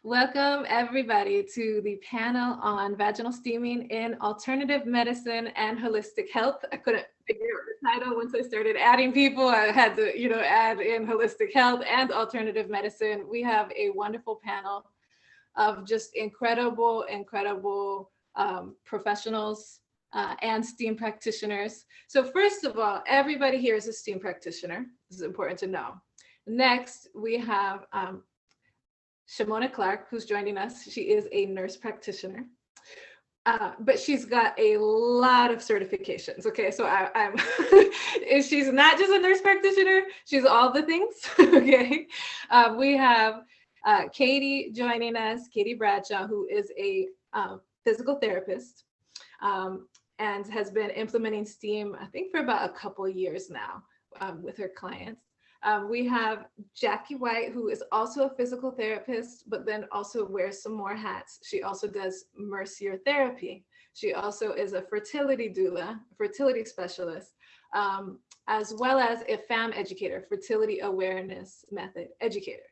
Welcome everybody to the panel on vaginal steaming in alternative medicine and holistic health. I couldn't figure out the title once I started adding people. I had to, add in holistic health and alternative medicine. We have a wonderful panel of just incredible professionals and STEAM practitioners. So first of all, everybody here is a STEAM practitioner. This is important to know. Next, we have Shamona Clark, who's joining us. She is a nurse practitioner, but she's got a lot of certifications. Okay, so I'm she's not just a nurse practitioner, she's all the things. Okay, we have Keli joining us, Keli Bradshaw, who is a physical therapist and has been implementing STEAM, I think, for about a couple of years now with her clients. We have Jackie White, who is also a physical therapist, but then also wears some more hats. She also does mercier therapy. She also is a fertility doula, fertility specialist, as well as a FAM educator, fertility awareness method educator.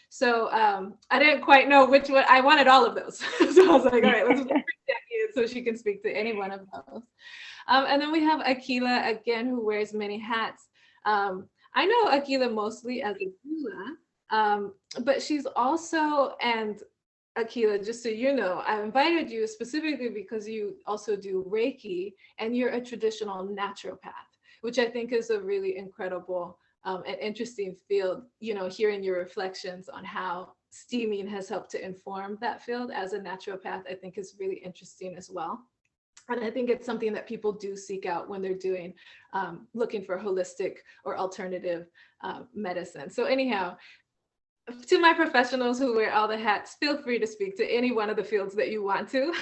So I didn't quite know which one. I wanted all of those. So I was like, all right, let's bring Jackie in so she can speak to any one of those. And then we have Aqiylah, again, who wears many hats. I know Aqiylah mostly as a doula, but she's also, and Aqiylah, just so you know, I invited you specifically because you also do Reiki and you're a traditional naturopath, which I think is a really incredible and interesting field, hearing your reflections on how steaming has helped to inform that field as a naturopath, I think is really interesting as well. And I think it's something that people do seek out when they're doing, looking for holistic or alternative medicine. So anyhow, to my professionals who wear all the hats, feel free to speak to any one of the fields that you want to.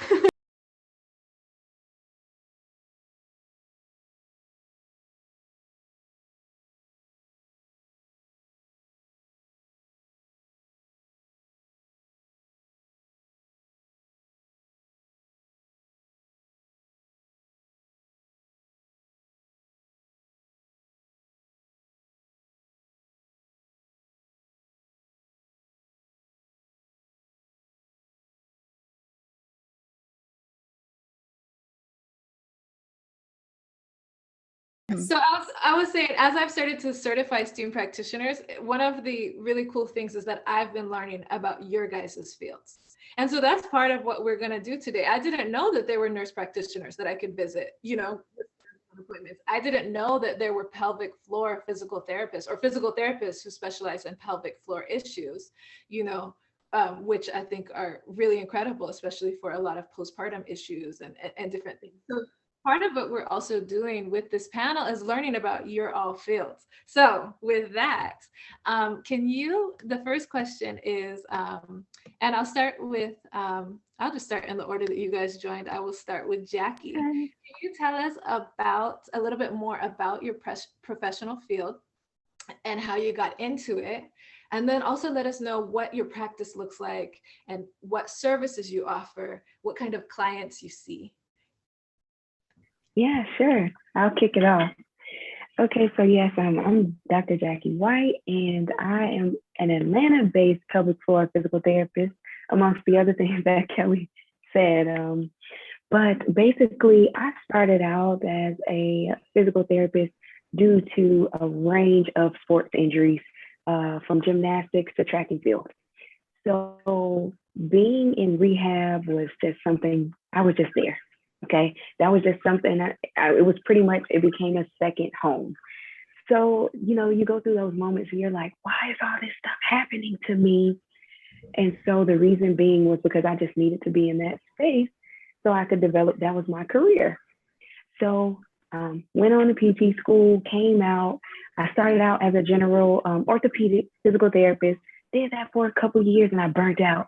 So I was saying, as I've started to certify STEAM practitioners, one of the really cool things is that I've been learning about your guys' fields. And so that's part of what we're going to do today. I didn't know that there were nurse practitioners that I could visit, appointments. I didn't know that there were pelvic floor physical therapists or physical therapists who specialize in pelvic floor issues, which I think are really incredible, especially for a lot of postpartum issues and different things. So part of what we're also doing with this panel is learning about your all fields. So with that, the first question is, and I'll start with, I'll just start in the order that you guys joined. I will start with Jackie. Can you tell us a little bit more about your professional field and how you got into it? And then also let us know what your practice looks like and what services you offer, what kind of clients you see. Yeah, sure. I'll kick it off. Okay, so yes, I'm Dr. Jackie White, and I am an Atlanta-based pelvic floor physical therapist, amongst the other things that Keli said. But basically, I started out as a physical therapist due to a range of sports injuries, from gymnastics to track and field. So being in rehab was just something, I was just there. Okay, that was just something that it was pretty much, it became a second home. So, you go through those moments and you're like, why is all this stuff happening to me? And so the reason being was because I just needed to be in that space so I could develop, that was my career. So went on to PT school, came out. I started out as a general orthopedic physical therapist, did that for a couple of years and I burnt out.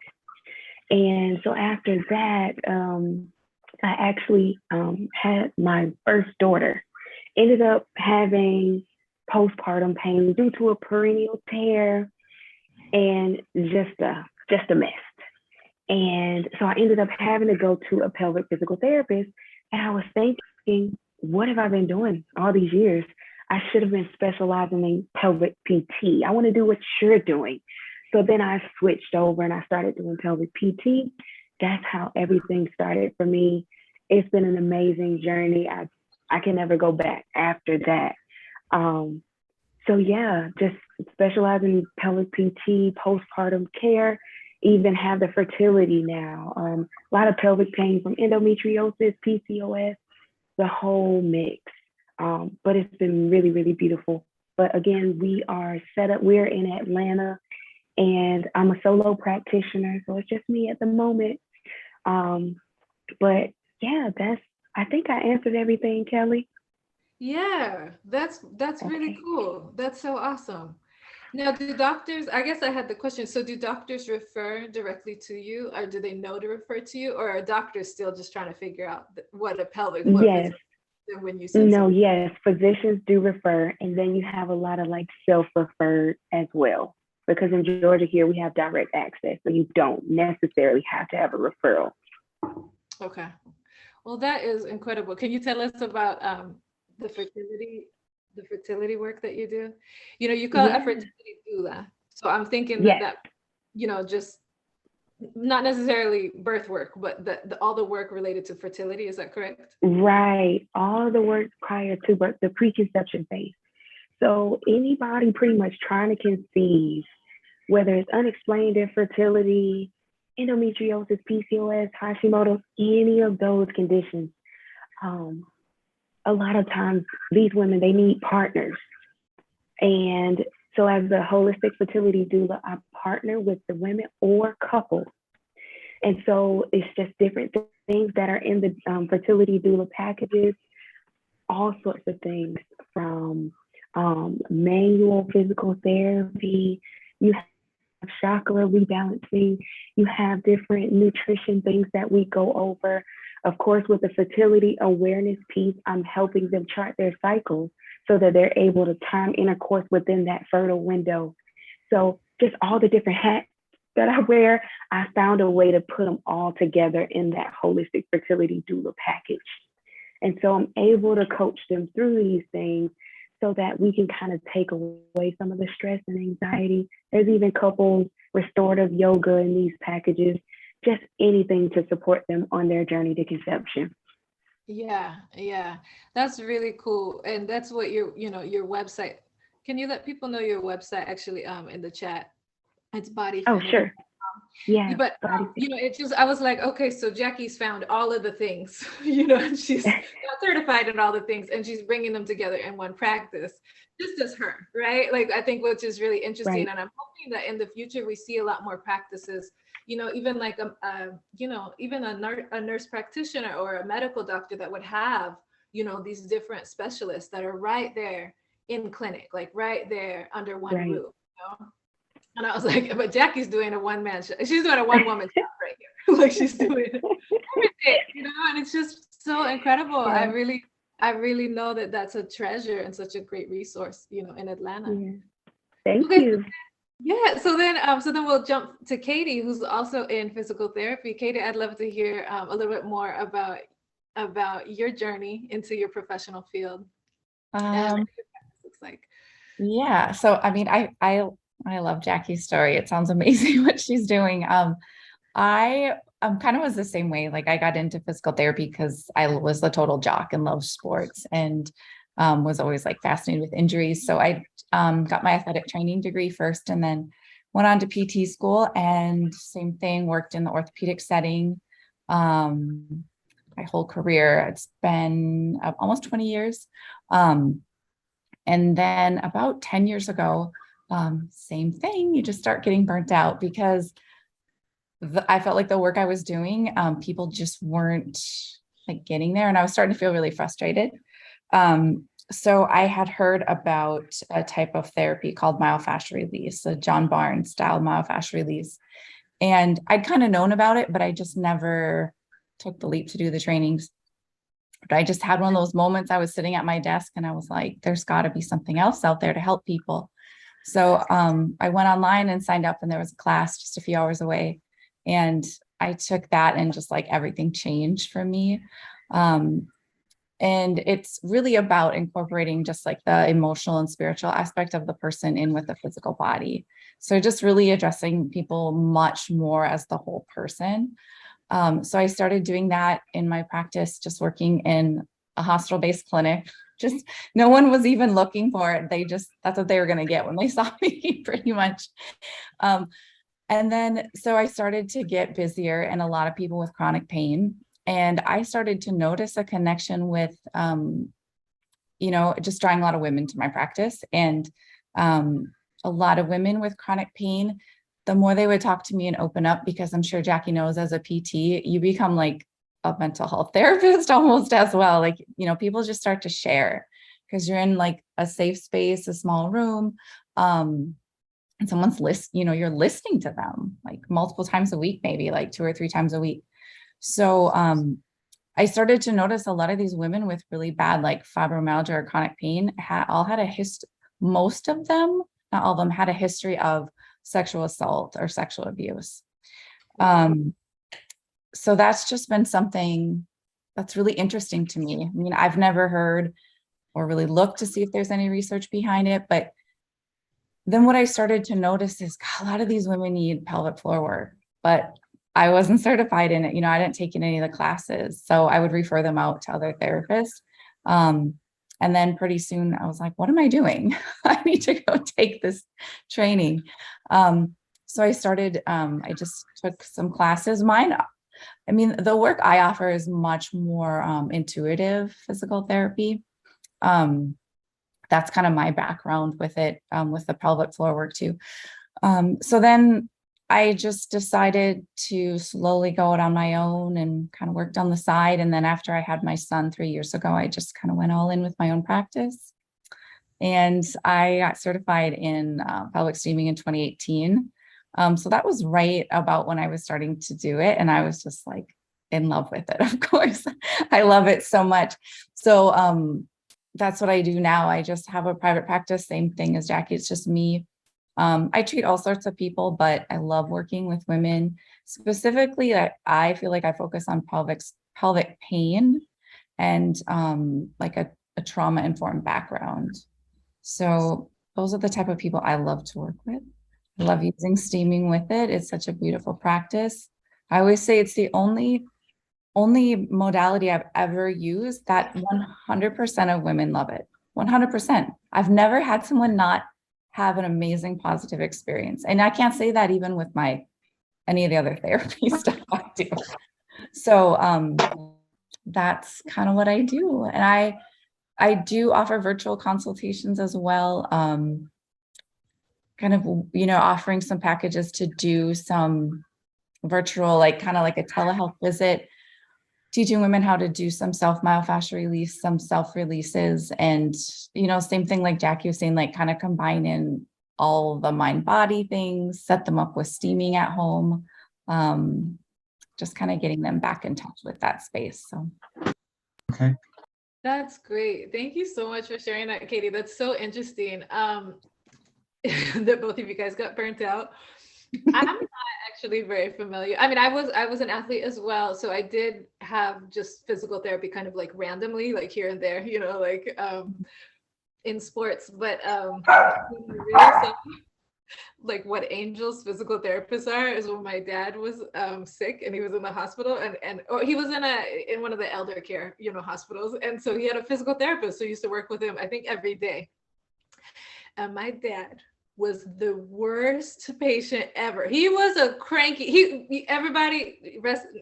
And so after that, I actually had my first daughter, ended up having postpartum pain due to a perineal tear and just a mess. And so I ended up having to go to a pelvic physical therapist. And I was thinking, what have I been doing all these years? I should have been specializing in pelvic PT. I want to do what you're doing. So then I switched over and I started doing pelvic PT. That's how everything started for me. It's been an amazing journey. I can never go back after that. So yeah, just specializing in pelvic PT, postpartum care, even have the fertility now. A lot of pelvic pain from endometriosis, PCOS, the whole mix. But it's been really, really beautiful. But again, we are set up, we're in Atlanta, and I'm a solo practitioner, so it's just me at the moment. But yeah, I think I answered everything, Keli. Yeah, that's really Okay. cool. That's so awesome. Now, do doctors, I guess I had the question, so do doctors refer directly to you, or do they know to refer to you, or are doctors still just trying to figure out what a pelvic floor Yes. physician is when you send No, someone? yes, physicians do refer, and then you have a lot of like self-referred as well. Because in Georgia here, we have direct access, so you don't necessarily have to have a referral. Okay. Well, that is incredible. Can you tell us about the fertility work that you do? You call it a Yeah. fertility doula. So I'm thinking Yes. that, just not necessarily birth work, but all the work related to fertility. Is that correct? Right. All the work prior to birth, the preconception phase. So anybody pretty much trying to conceive, whether it's unexplained infertility, endometriosis, PCOS, Hashimoto's, any of those conditions, a lot of times these women, they need partners. And so as a holistic fertility doula, I partner with the women or couples. And so it's just different things that are in the fertility doula packages, all sorts of things from manual physical therapy. You have chakra rebalancing. You have different nutrition things that we go over. Of course, with the fertility awareness piece, I'm helping them chart their cycles so that they're able to time intercourse within that fertile window. So just all the different hats that I wear, I found a way to put them all together in that holistic fertility doula package. And so I'm able to coach them through these things so that we can kind of take away some of the stress and anxiety. There's even couples restorative yoga in these packages, just anything to support them on their journey to conception. Yeah, that's really cool. And that's what your website. Can you let people know your website actually in the chat? It's Body Oh, Fantasy. sure. Yeah, But it just, I was like, okay, so Jackie's found all of the things, and she's got certified in all the things, and she's bringing them together in one practice, just as her, right? Like, I think which is really interesting, right. and I'm hoping that in the future we see a lot more practices, even like even a nurse practitioner or a medical doctor that would have, these different specialists that are right there in clinic, like right there under one Right. roof. And I was like, but Jackie's doing a one-man show. She's doing a one-woman show right here. Like, she's doing everything, and it's just so incredible. Yeah. I really know that that's a treasure and such a great resource, in Atlanta. Yeah. Thank Okay. you. Yeah. So then we'll jump to Katie, who's also in physical therapy. Katie, I'd love to hear a little bit more about your journey into your professional field and what your practice looks like. Yeah. So, I mean, I love Jackie's story. It sounds amazing what she's doing. I kind of was the same way. Like, I got into physical therapy because I was a total jock and loved sports and was always like fascinated with injuries. So I got my athletic training degree first and then went on to PT school and same thing, worked in the orthopedic setting. My whole career, it's been almost 20 years. And then about 10 years ago, same thing, you just start getting burnt out because I felt like the work I was doing, people just weren't like getting there. And I was starting to feel really frustrated. So I had heard about a type of therapy called myofascial release, a John Barnes style myofascial release. And I'd kind of known about it, but I just never took the leap to do the trainings. But I just had one of those moments. I was sitting at my desk and I was like, there's got to be something else out there to help people. So I went online and signed up, and there was a class just a few hours away. And I took that and just like everything changed for me. And it's really about incorporating just like the emotional and spiritual aspect of the person in with the physical body. So just really addressing people much more as the whole person. So I started doing that in my practice, just working in a hospital-based clinic. Just no one was even looking for it. That's what they were going to get when they saw me, pretty much. And then, so I started to get busier and a lot of people with chronic pain. And I started to notice a connection with, just drawing a lot of women to my practice, and a lot of women with chronic pain. The more they would talk to me and open up, because I'm sure Jackie knows, as a PT, you become like a mental health therapist almost as well. Like, people just start to share because you're in like a safe space, a small room. And someone's you're listening to them like multiple times a week, maybe like 2 or 3 times a week. So I started to notice a lot of these women with really bad, like fibromyalgia or chronic pain most of them, not all of them, had a history of sexual assault or sexual abuse. So that's just been something that's really interesting to me. I mean, I've never heard or really looked to see if there's any research behind it, but then what I started to notice is a lot of these women need pelvic floor work, but I wasn't certified in it. I didn't take in any of the classes, so I would refer them out to other therapists. And then pretty soon I was like, what am I doing? I need to go take this training. So I started, I just took some classes. The work I offer is much more intuitive physical therapy. That's kind of my background with it, with the pelvic floor work too. So then I just decided to slowly go out on my own and kind of worked on the side. And then after I had my son 3 years ago, I just kind of went all in with my own practice. And I got certified in pelvic steaming in 2018. So that was right about when I was starting to do it. And I was just like in love with it, of course. I love it so much. So that's what I do now. I just have a private practice, same thing as Jackie. It's just me. I treat all sorts of people, but I love working with women. Specifically, I feel like I focus on pelvic pain and like a trauma-informed background. So those are the type of people I love to work with. I love using steaming with it. It's such a beautiful practice. I always say it's the only modality I've ever used that 100% of women love it. 100%. I've never had someone not have an amazing positive experience. And I can't say that even with any of the other therapy stuff I do. So that's kind of what I do. And I do offer virtual consultations as well. Kind of, offering some packages to do some virtual, like kind of like a telehealth visit, teaching women how to do some self-myofascial release, some self-releases, and, same thing like Jackie was saying, like kind of combine in all the mind-body things, set them up with steaming at home, just kind of getting them back in touch with that space. So. Okay. That's great. Thank you so much for sharing that, Katie. That's so interesting that both of you guys got burnt out. I'm not actually very familiar. I mean, I was an athlete as well. So I did have just physical therapy kind of like randomly, like here and there, like in sports. But like what angels physical therapists are is when my dad was sick and he was in the hospital or he was in one of the elder care, hospitals. And so he had a physical therapist who used to work with him, I think every day. And my dad was the worst patient ever. He was a cranky,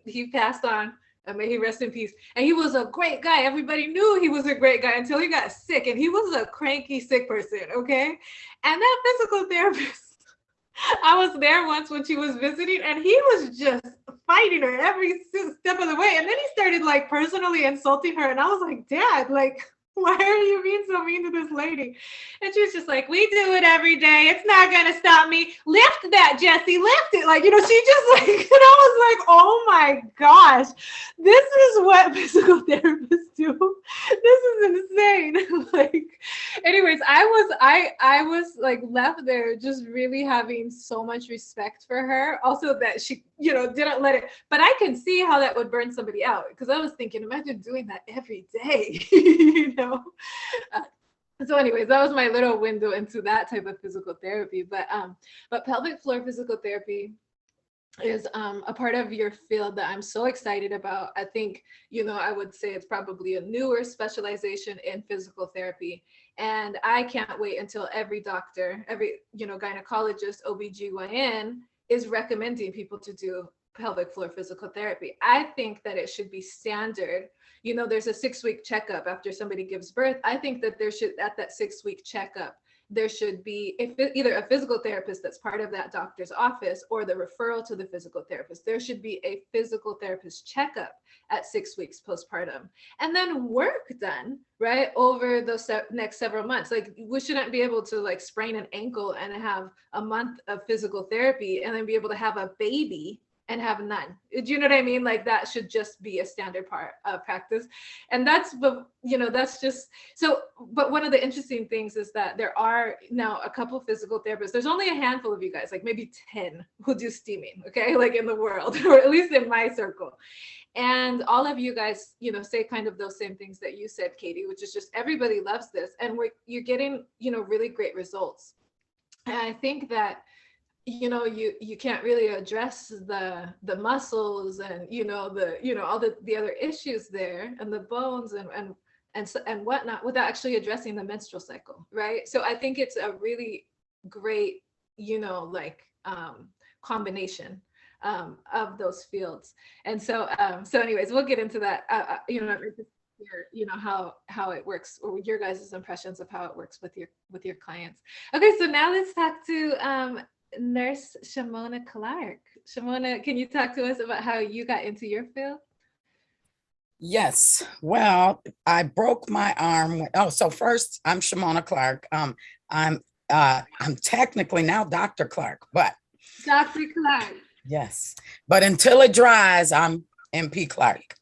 he passed on, and may he rest in peace. And he was a great guy. Everybody knew he was a great guy until he got sick, and he was a cranky, sick person, okay? And that physical therapist, I was there once when she was visiting, and he was just fighting her every step of the way. And then he started like personally insulting her, and I was like, Dad, like, why are you being so mean to this lady? And she was just like, we do it every day. It's not going to stop me. Lift that, Jesse, lift it. Like, she just like, and I was like, oh my gosh, this is what physical therapists do. This is insane. Like, anyways, I was like left there just really having so much respect for her. Also that she, didn't let it, but I can see how that would burn somebody out, because I was thinking, imagine doing that every day, So anyways, that was my little window into that type of physical therapy. But pelvic floor physical therapy is a part of your field that I'm so excited about. I think, I would say it's probably a newer specialization in physical therapy. And I can't wait until every doctor, every, gynecologist, OBGYN is recommending people to do pelvic floor physical therapy. I think that it should be standard. There's a 6-week checkup after somebody gives birth. I think that there should, at that 6-week checkup, there should be either a physical therapist that's part of that doctor's office or the referral to the physical therapist. There should be a physical therapist checkup at 6 weeks postpartum, and then work done, right, over those next several months. Like, we shouldn't be able to like sprain an ankle and have a month of physical therapy and then be able to have a baby and have none. Do you know what I mean? Like, that should just be a standard part of practice. And that's just so. But one of the interesting things is that there are now a couple physical therapists. There's only a handful of you guys, like maybe 10, who do steaming, okay, like in the world, or at least in my circle. And all of you guys, say kind of those same things that you said, Katie, which is just everybody loves this, and you're getting, really great results. And I think that you can't really address the muscles and all the other issues there, and the bones and whatnot, without actually addressing the menstrual cycle, right? So I think it's a really great combination of those fields. And so anyways, we'll get into that. How it works, or your guys' impressions of how it works with your clients. Okay, so now let's talk to Nurse Shamona Clark. Shamona, can you talk to us about how you got into your field? Yes. Well, I broke my arm. So first, I'm Shamona Clark. I'm technically now Dr. Clark, but Dr. Clark. Yes. But until it dries, I'm MP Clark.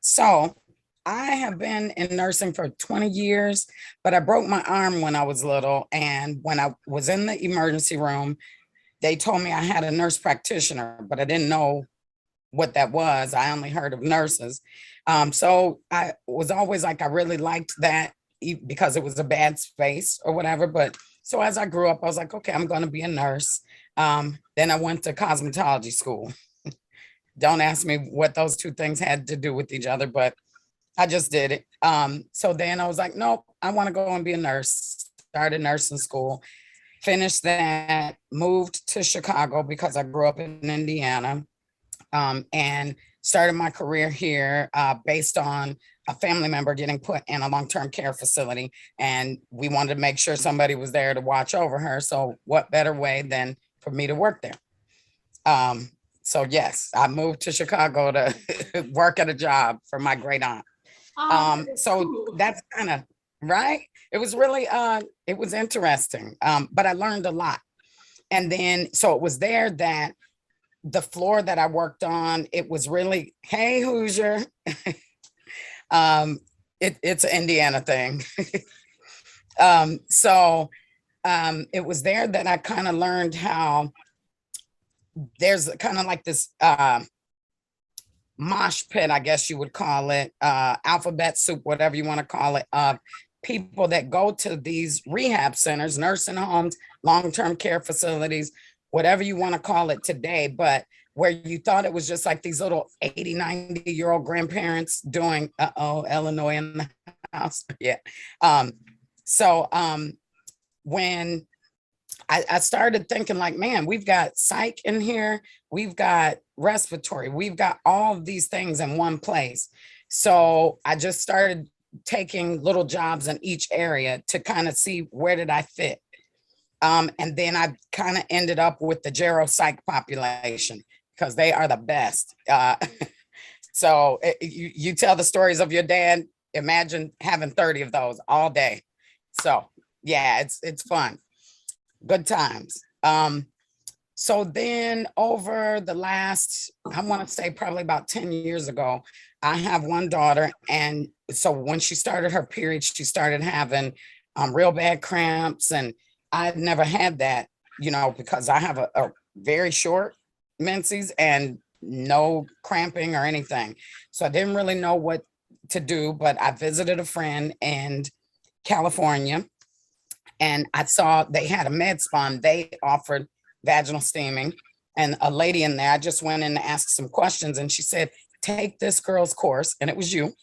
So I have been in nursing for 20 years, but I broke my arm when I was little. And when I was in the emergency room, they told me I had a nurse practitioner, but I didn't know what that was. I only heard of nurses. So I was always like, I really liked that because it was a bad space or whatever. But so as I grew up, I was like, okay, I'm going to be a nurse. Then I went to cosmetology school. Don't ask me what those two things had to do with each other, but I just did it. So then I was like, nope, I want to go and be a nurse. Started nursing school, finished that, moved to Chicago because I grew up in Indiana, and started my career here based on a family member getting put in a long-term care facility. And we wanted to make sure somebody was there to watch over her. So what better way than for me to work there? So yes, I moved to Chicago to work at a job for my great aunt. So cool. That's kind of right. It was really, it was interesting, but I learned a lot. And then, so it was there that the floor that I worked on, it was really, hey, Hoosier. It's an Indiana thing. It was there that I kind of learned how there's kind of like this mosh pit, I guess you would call it, alphabet soup, whatever you want to call it, of people that go to these rehab centers, nursing homes, long-term care facilities, whatever you want to call it today, but where you thought it was just like these little 80, 90-year-old grandparents doing, Illinois in the house. Yeah. When I started thinking like, man, we've got psych in here, we've got respiratory, we've got all of these things in one place. So I just started taking little jobs in each area to kind of see where did I fit. And then I kind of ended up with the gero psych population because they are the best. So you tell the stories of your dad, imagine having 30 of those all day. So yeah, it's fun. Good times. So then over the last, I want to say probably about 10 years ago, I have one daughter. And so when she started her period, she started having real bad cramps. And I've never had that, because I have a very short menses and no cramping or anything. So I didn't really know what to do, but I visited a friend and California, and I saw they had a med spa. They offered vaginal steaming, and a lady in there, I just went in to ask some questions, and she said, take this girl's course, and it was you.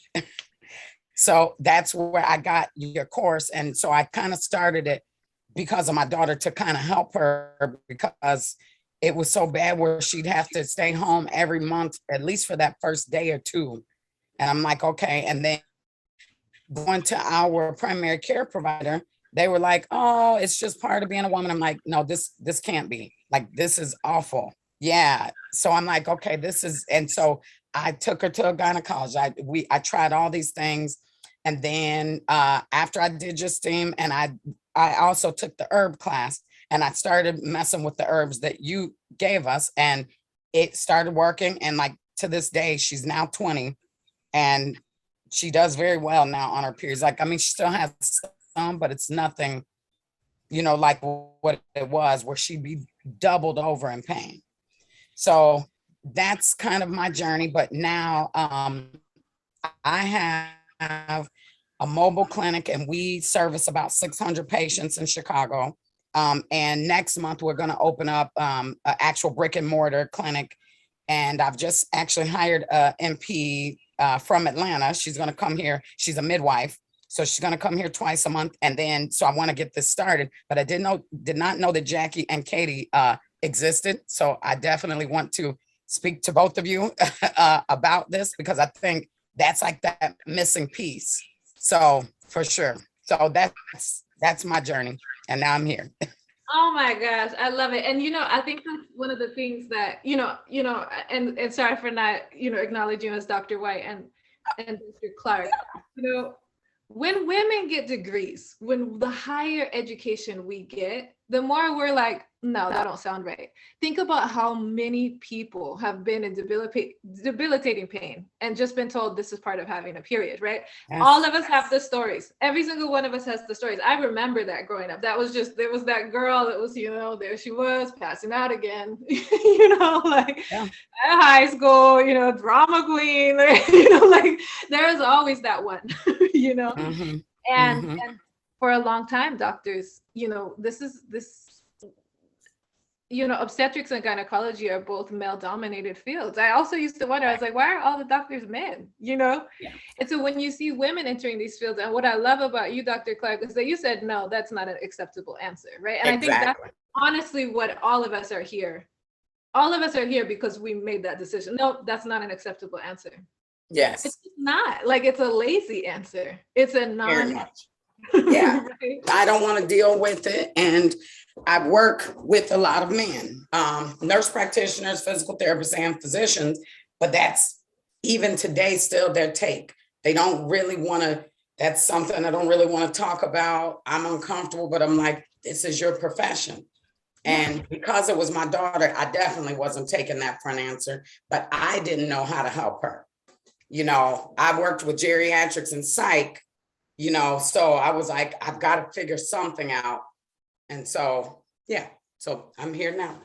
So that's where I got your course. And so I kind of started it because of my daughter, to kind of help her, because it was so bad where she'd have to stay home every month, at least for that first day or two. And I'm like, okay. And then going to our primary care provider, they were like, oh, it's just part of being a woman. I'm like, no, this can't be. Like, this is awful. Yeah. So I'm like, okay, this is, and so I took her to a gynecologist. I tried all these things. And then after I did your steam, and I also took the herb class, and I started messing with the herbs that you gave us, and it started working. And like to this day, she's now 20, and she does very well now on her periods. Like, I mean, she still has some, but it's nothing, like what it was, where she'd be doubled over in pain. So that's kind of my journey. But now I have a mobile clinic, and we service about 600 patients in Chicago. And next month we're going to open up an actual brick and mortar clinic. And I've just actually hired a MP from Atlanta. She's going to come here. She's a midwife. So she's going to come here twice a month. And then, so I want to get this started, but I did not know that Jackie and Katie existed. So I definitely want to speak to both of you about this, because I think that's like that missing piece. So for sure. So that's my journey. And now I'm here. Oh my gosh, I love it. And I think that's one of the things that, and sorry for not, acknowledging you as Dr. White and Dr. Clark. When women get degrees, when the higher education we get, the more we're like, no, that don't sound right. Think about how many people have been in debilitating pain and just been told this is part of having a period, right? Yes. All of us have the stories. Every single one of us has the stories. I remember that growing up. There was that girl that was, there she was passing out again, at high school, drama queen, there's always that one, Mm-hmm. And for a long time, doctors, obstetrics and gynecology are both male dominated fields. I also used to wonder, I was like, why are all the doctors men? Yeah. And so when you see women entering these fields, and what I love about you, Dr. Clark, is that you said, no, that's not an acceptable answer, right? And exactly. I think that's honestly what all of us are here. All of us are here because we made that decision. No, that's not an acceptable answer. Yes. It's not. Like, it's a lazy answer. It's a non. Yeah. Right? I don't want to deal with it. And I work with a lot of men, nurse practitioners, physical therapists, and physicians, but that's even today still their take. They don't really want to, that's something I don't really want to talk about. I'm uncomfortable, but I'm like, this is your profession. And because it was my daughter, I definitely wasn't taking that for an answer, but I didn't know how to help her. I worked with geriatrics and psych, so I was like, I've got to figure something out. And so, so I'm here now.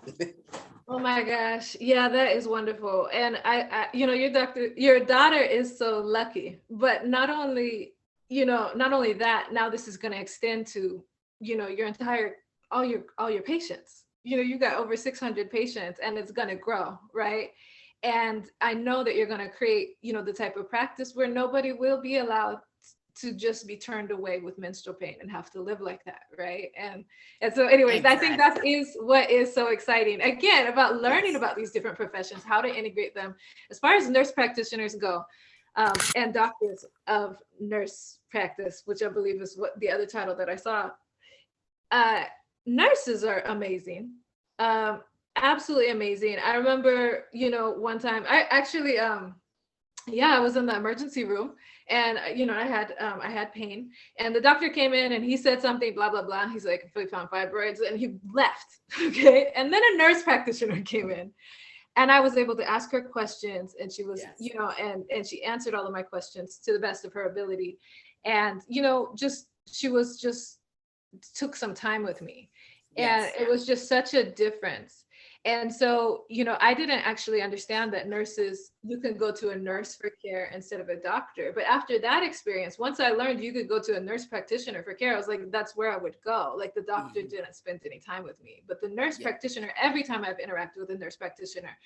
Oh my gosh. Yeah, that is wonderful. And I your daughter is so lucky, but not only that, now this is going to extend to, your entire, all your patients, you got over 600 patients, and it's going to grow. Right. And I know that you're going to create, the type of practice where nobody will be allowed to just be turned away with menstrual pain and have to live like that, right? And so anyways, exactly. I think that is what is so exciting, again, about learning about these different professions, how to integrate them as far as nurse practitioners go, and doctors of nurse practice, which I believe is what the other title that I saw. Nurses are amazing. Absolutely amazing. I remember, one time I actually, I was in the emergency room, and I had pain, and the doctor came in and he said something, blah blah blah. He's like, we found fibroids, and he left. Okay, and then a nurse practitioner came in, and I was able to ask her questions, and she was, and she answered all of my questions to the best of her ability, and she took some time with me, and it was just such a difference. And so, I didn't actually understand that nurses, you can go to a nurse for care instead of a doctor. But after that experience, once I learned you could go to a nurse practitioner for care, I was like, that's where I would go. Like the doctor didn't spend any time with me, but the nurse practitioner, every time I've interacted with a nurse practitioner,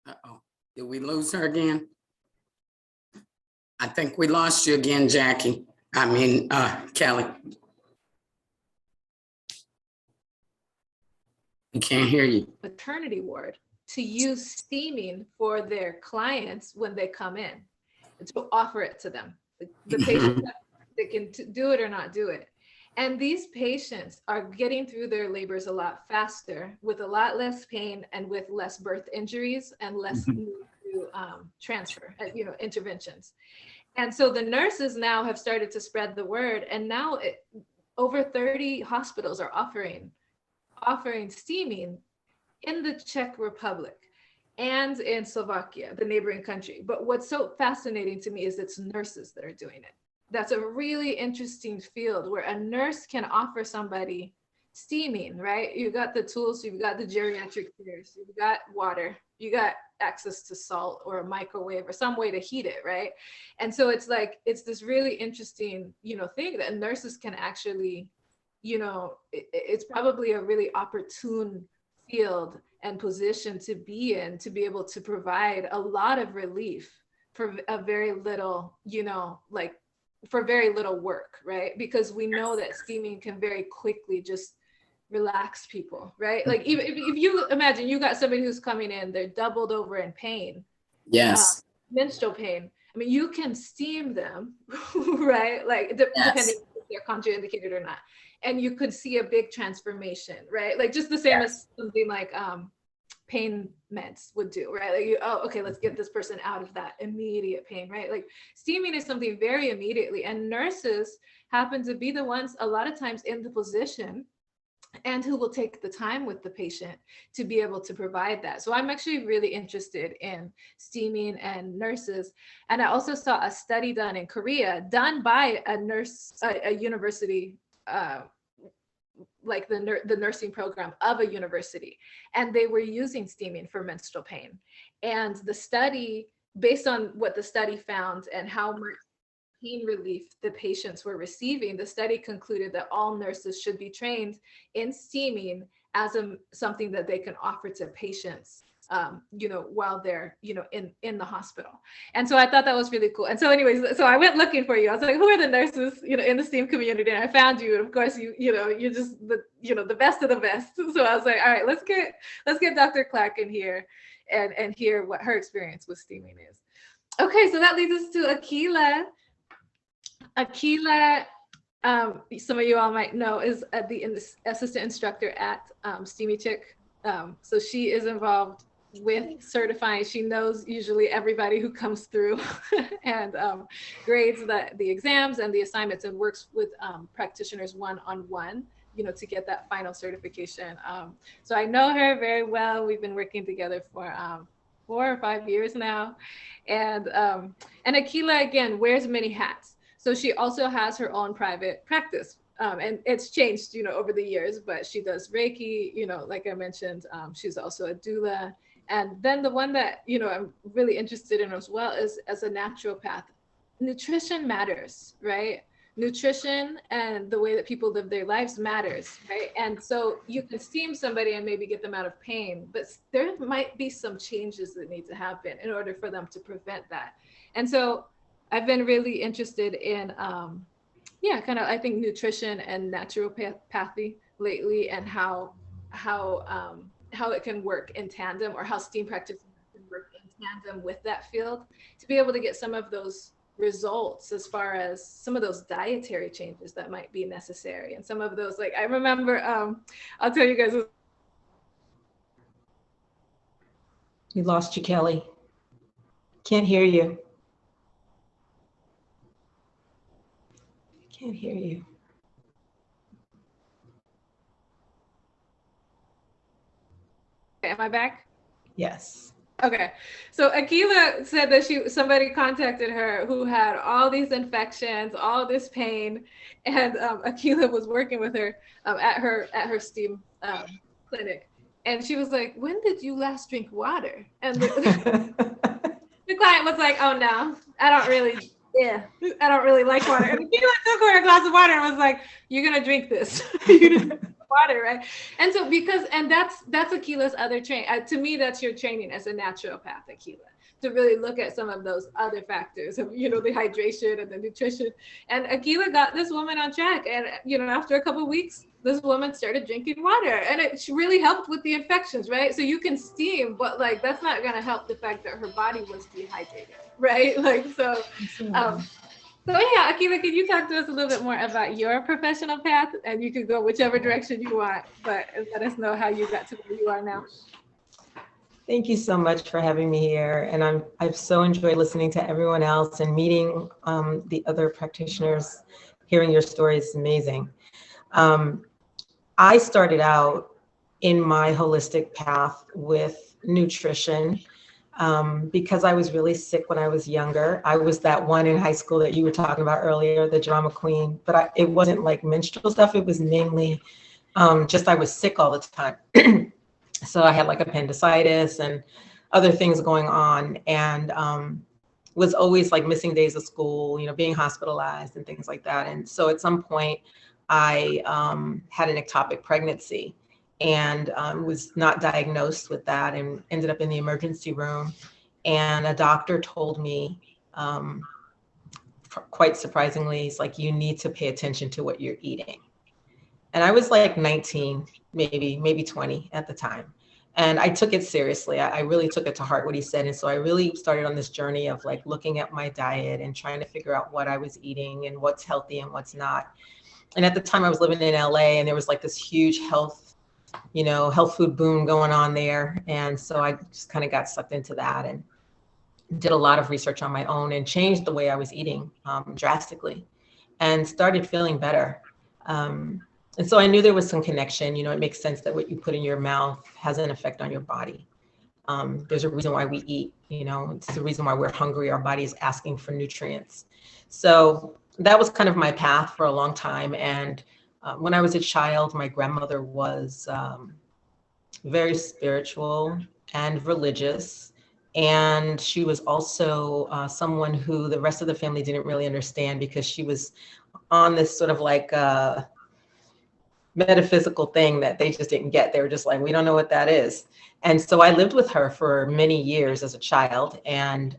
Uh-oh, did we lose her again? I think we lost you again, Jackie. Kelly. We can't hear you. maternity ward to use steaming for their clients when they come in, and to offer it to them. The patient, they can do it or not do it. And these patients are getting through their labors a lot faster, with a lot less pain and with less birth injuries and less need to transfer, interventions. And so the nurses now have started to spread the word, and now over 30 hospitals are offering steaming in the Czech Republic and in Slovakia, the neighboring country. But what's so fascinating to me is it's nurses that are doing it. That's a really interesting field where a nurse can offer somebody steaming, right? You've got the tools, you've got the geriatric chairs, you've got water, you got access to salt or a microwave or some way to heat it, right? And so it's like, it's this really interesting, thing that nurses can actually, it's probably a really opportune field and position to be in, to be able to provide a lot of relief for a very little, for very little work, right? Because we know that steaming can very quickly just relax people, right? Like even if you imagine you got somebody who's coming in, they're doubled over in pain. Yes. Menstrual pain. I mean, you can steam them, right? Like depending if they're contraindicated or not. And you could see a big transformation, right? Like just the same as something like pain meds would do, right? Like okay, let's get this person out of that immediate pain, right? Like steaming is something very immediately, and nurses happen to be the ones a lot of times in the position and who will take the time with the patient to be able to provide that. So I'm actually really interested in steaming and nurses. And I also saw a study done in Korea, done by a nurse, a university, like the nursing program of a university, and they were using steaming for menstrual pain. And the study, based on what the study found and how much pain relief the patients were receiving, the study concluded that all nurses should be trained in steaming as something that they can offer to patients, while they're, in the hospital. And so I thought that was really cool. And so anyways, so I went looking for you. I was like, who are the nurses, in the steam community? And I found you. And of course, you're just the best of the best. So I was like, all right, let's get Dr. Clark in here and hear what her experience with steaming is. Okay, so that leads us to Aqiylah. Aqiylah, some of you all might know, is the assistant instructor at Steamy Chick. So she is involved with certifying. She knows usually everybody who comes through and grades the exams and the assignments, and works with practitioners one-on-one, to get that final certification. So I know her very well. We've been working together for 4 or 5 years now. And Aqiylah, again, wears many hats. So she also has her own private practice, and it's changed, over the years, but she does Reiki, like I mentioned, she's also a doula. And then the one that, I'm really interested in as well is as a naturopath. Nutrition matters, right? Nutrition and the way that people live their lives matters, right? And so you can steam somebody and maybe get them out of pain, but there might be some changes that need to happen in order for them to prevent that. And so I've been really interested in, I think nutrition and naturopathy lately, and how it can work in tandem, or how steam practitioners can work in tandem with that field to be able to get some of those results, as far as some of those dietary changes that might be necessary. And some of those, like I remember, I'll tell you guys. We lost you, Kelly. Can't hear you. Can't hear you. Am I back? Yes. Okay, so Aqiylah said that somebody contacted her who had all these infections, all this pain, and Aqiylah was working with her at her STEAM clinic, and she was like, "When did you last drink water?" And the client was like, "Oh no, I don't really like water." And Aqiylah took her a glass of water and was like, "You're gonna drink this." Water, right? And so that's Aqiyah's other train. To me, that's your training as a naturopath, Aqiylah, to really look at some of those other factors of, the hydration and the nutrition. And Aqiylah got this woman on track, and after a couple of weeks, this woman started drinking water, and it really helped with the infections, right? So you can steam, but like that's not going to help the fact that her body was dehydrated, right? Like so. So yeah, Aqiylah, can you talk to us a little bit more about your professional path? And you can go whichever direction you want, but let us know how you got to where you are now. Thank you so much for having me here. And I've so enjoyed listening to everyone else and meeting the other practitioners. Hearing your story is amazing. I started out in my holistic path with nutrition. Because I was really sick when I was younger. I was that one in high school that you were talking about earlier, the drama queen, but it wasn't like menstrual stuff. It was mainly just I was sick all the time. So I had like appendicitis and other things going on, and was always like missing days of school, being hospitalized and things like that. And so at some point I had an ectopic pregnancy, and was not diagnosed with that and ended up in the emergency room. And a doctor told me, quite surprisingly, he's like, "You need to pay attention to what you're eating." And I was like 19, maybe 20 at the time. And I took it seriously. I really took it to heart what he said. And so I really started on this journey of like looking at my diet and trying to figure out what I was eating and what's healthy and what's not. And at the time I was living in LA, and there was like this huge health food boom going on there. And so I just kind of got sucked into that and did a lot of research on my own and changed the way I was eating drastically and started feeling better. And so I knew there was some connection. It makes sense that what you put in your mouth has an effect on your body. There's a reason why we eat, it's the reason why we're hungry. Our body is asking for nutrients. So that was kind of my path for a long time. And when I was a child, my grandmother was very spiritual and religious. And she was also someone who the rest of the family didn't really understand, because she was on this sort of like metaphysical thing that they just didn't get. They were just like, "We don't know what that is." And so I lived with her for many years as a child, and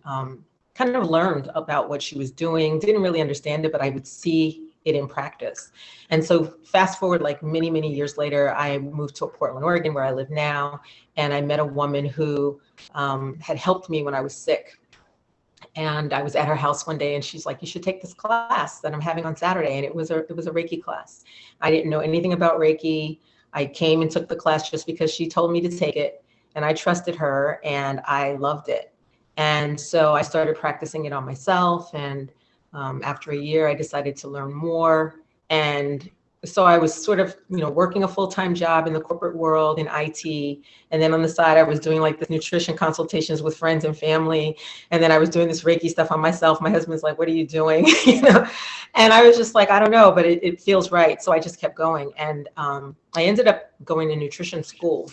kind of learned about what she was doing. Didn't really understand it, but I would see it in practice. And so fast forward like many, many years later, I moved to Portland, Oregon, where I live now. And I met a woman who had helped me when I was sick. And I was at her house one day, and she's like, "You should take this class that I'm having on Saturday." And it was a Reiki class. I didn't know anything about Reiki. I came and took the class just because she told me to take it, and I trusted her, and I loved it. And so I started practicing it on myself. And after a year, I decided to learn more. And so I was sort of, working a full-time job in the corporate world in IT. And then on the side, I was doing like the nutrition consultations with friends and family. And then I was doing this Reiki stuff on myself. My husband's like, "What are you doing?" And I was just like, "I don't know, but it feels right." So I just kept going. And I ended up going to nutrition school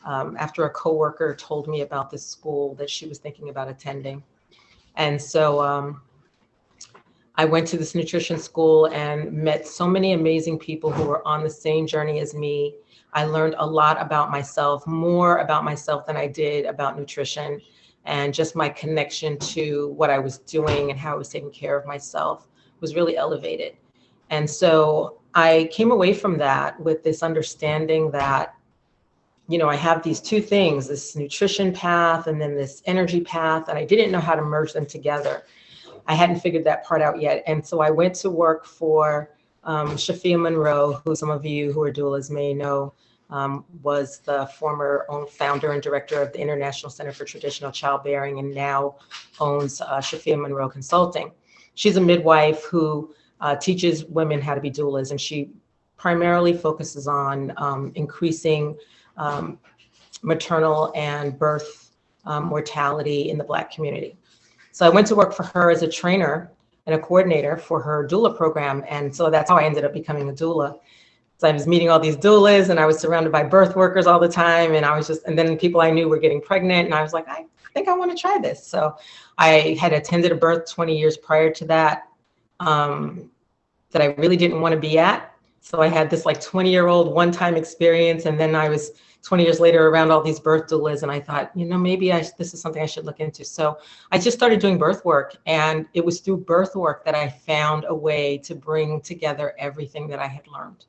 after a coworker told me about this school that she was thinking about attending. And so I went to this nutrition school and met so many amazing people who were on the same journey as me. I learned a lot about myself, more about myself than I did about nutrition, and just my connection to what I was doing and how I was taking care of myself was really elevated. And so I came away from that with this understanding that, I have these two things, this nutrition path and then this energy path, and I didn't know how to merge them together. I hadn't figured that part out yet. And so I went to work for Shafia Monroe, who some of you who are doulas may know, was the former founder and director of the International Center for Traditional Childbearing, and now owns Shafia Monroe Consulting. She's a midwife who teaches women how to be doulas, and she primarily focuses on increasing maternal and birth mortality in the Black community. So I went to work for her as a trainer and a coordinator for her doula program. And so that's how I ended up becoming a doula. So I was meeting all these doulas and I was surrounded by birth workers all the time. And I was just, and then people I knew were getting pregnant. And I was like, I think I want to try this. So I had attended a birth 20 years prior to that, that I really didn't want to be at. So I had this like 20-year-old one-time experience. And then I was 20 years later around all these birth doulas. And I thought, you know, maybe this is something I should look into. So I just started doing birth work. And it was through birth work that I found a way to bring together everything that I had learned.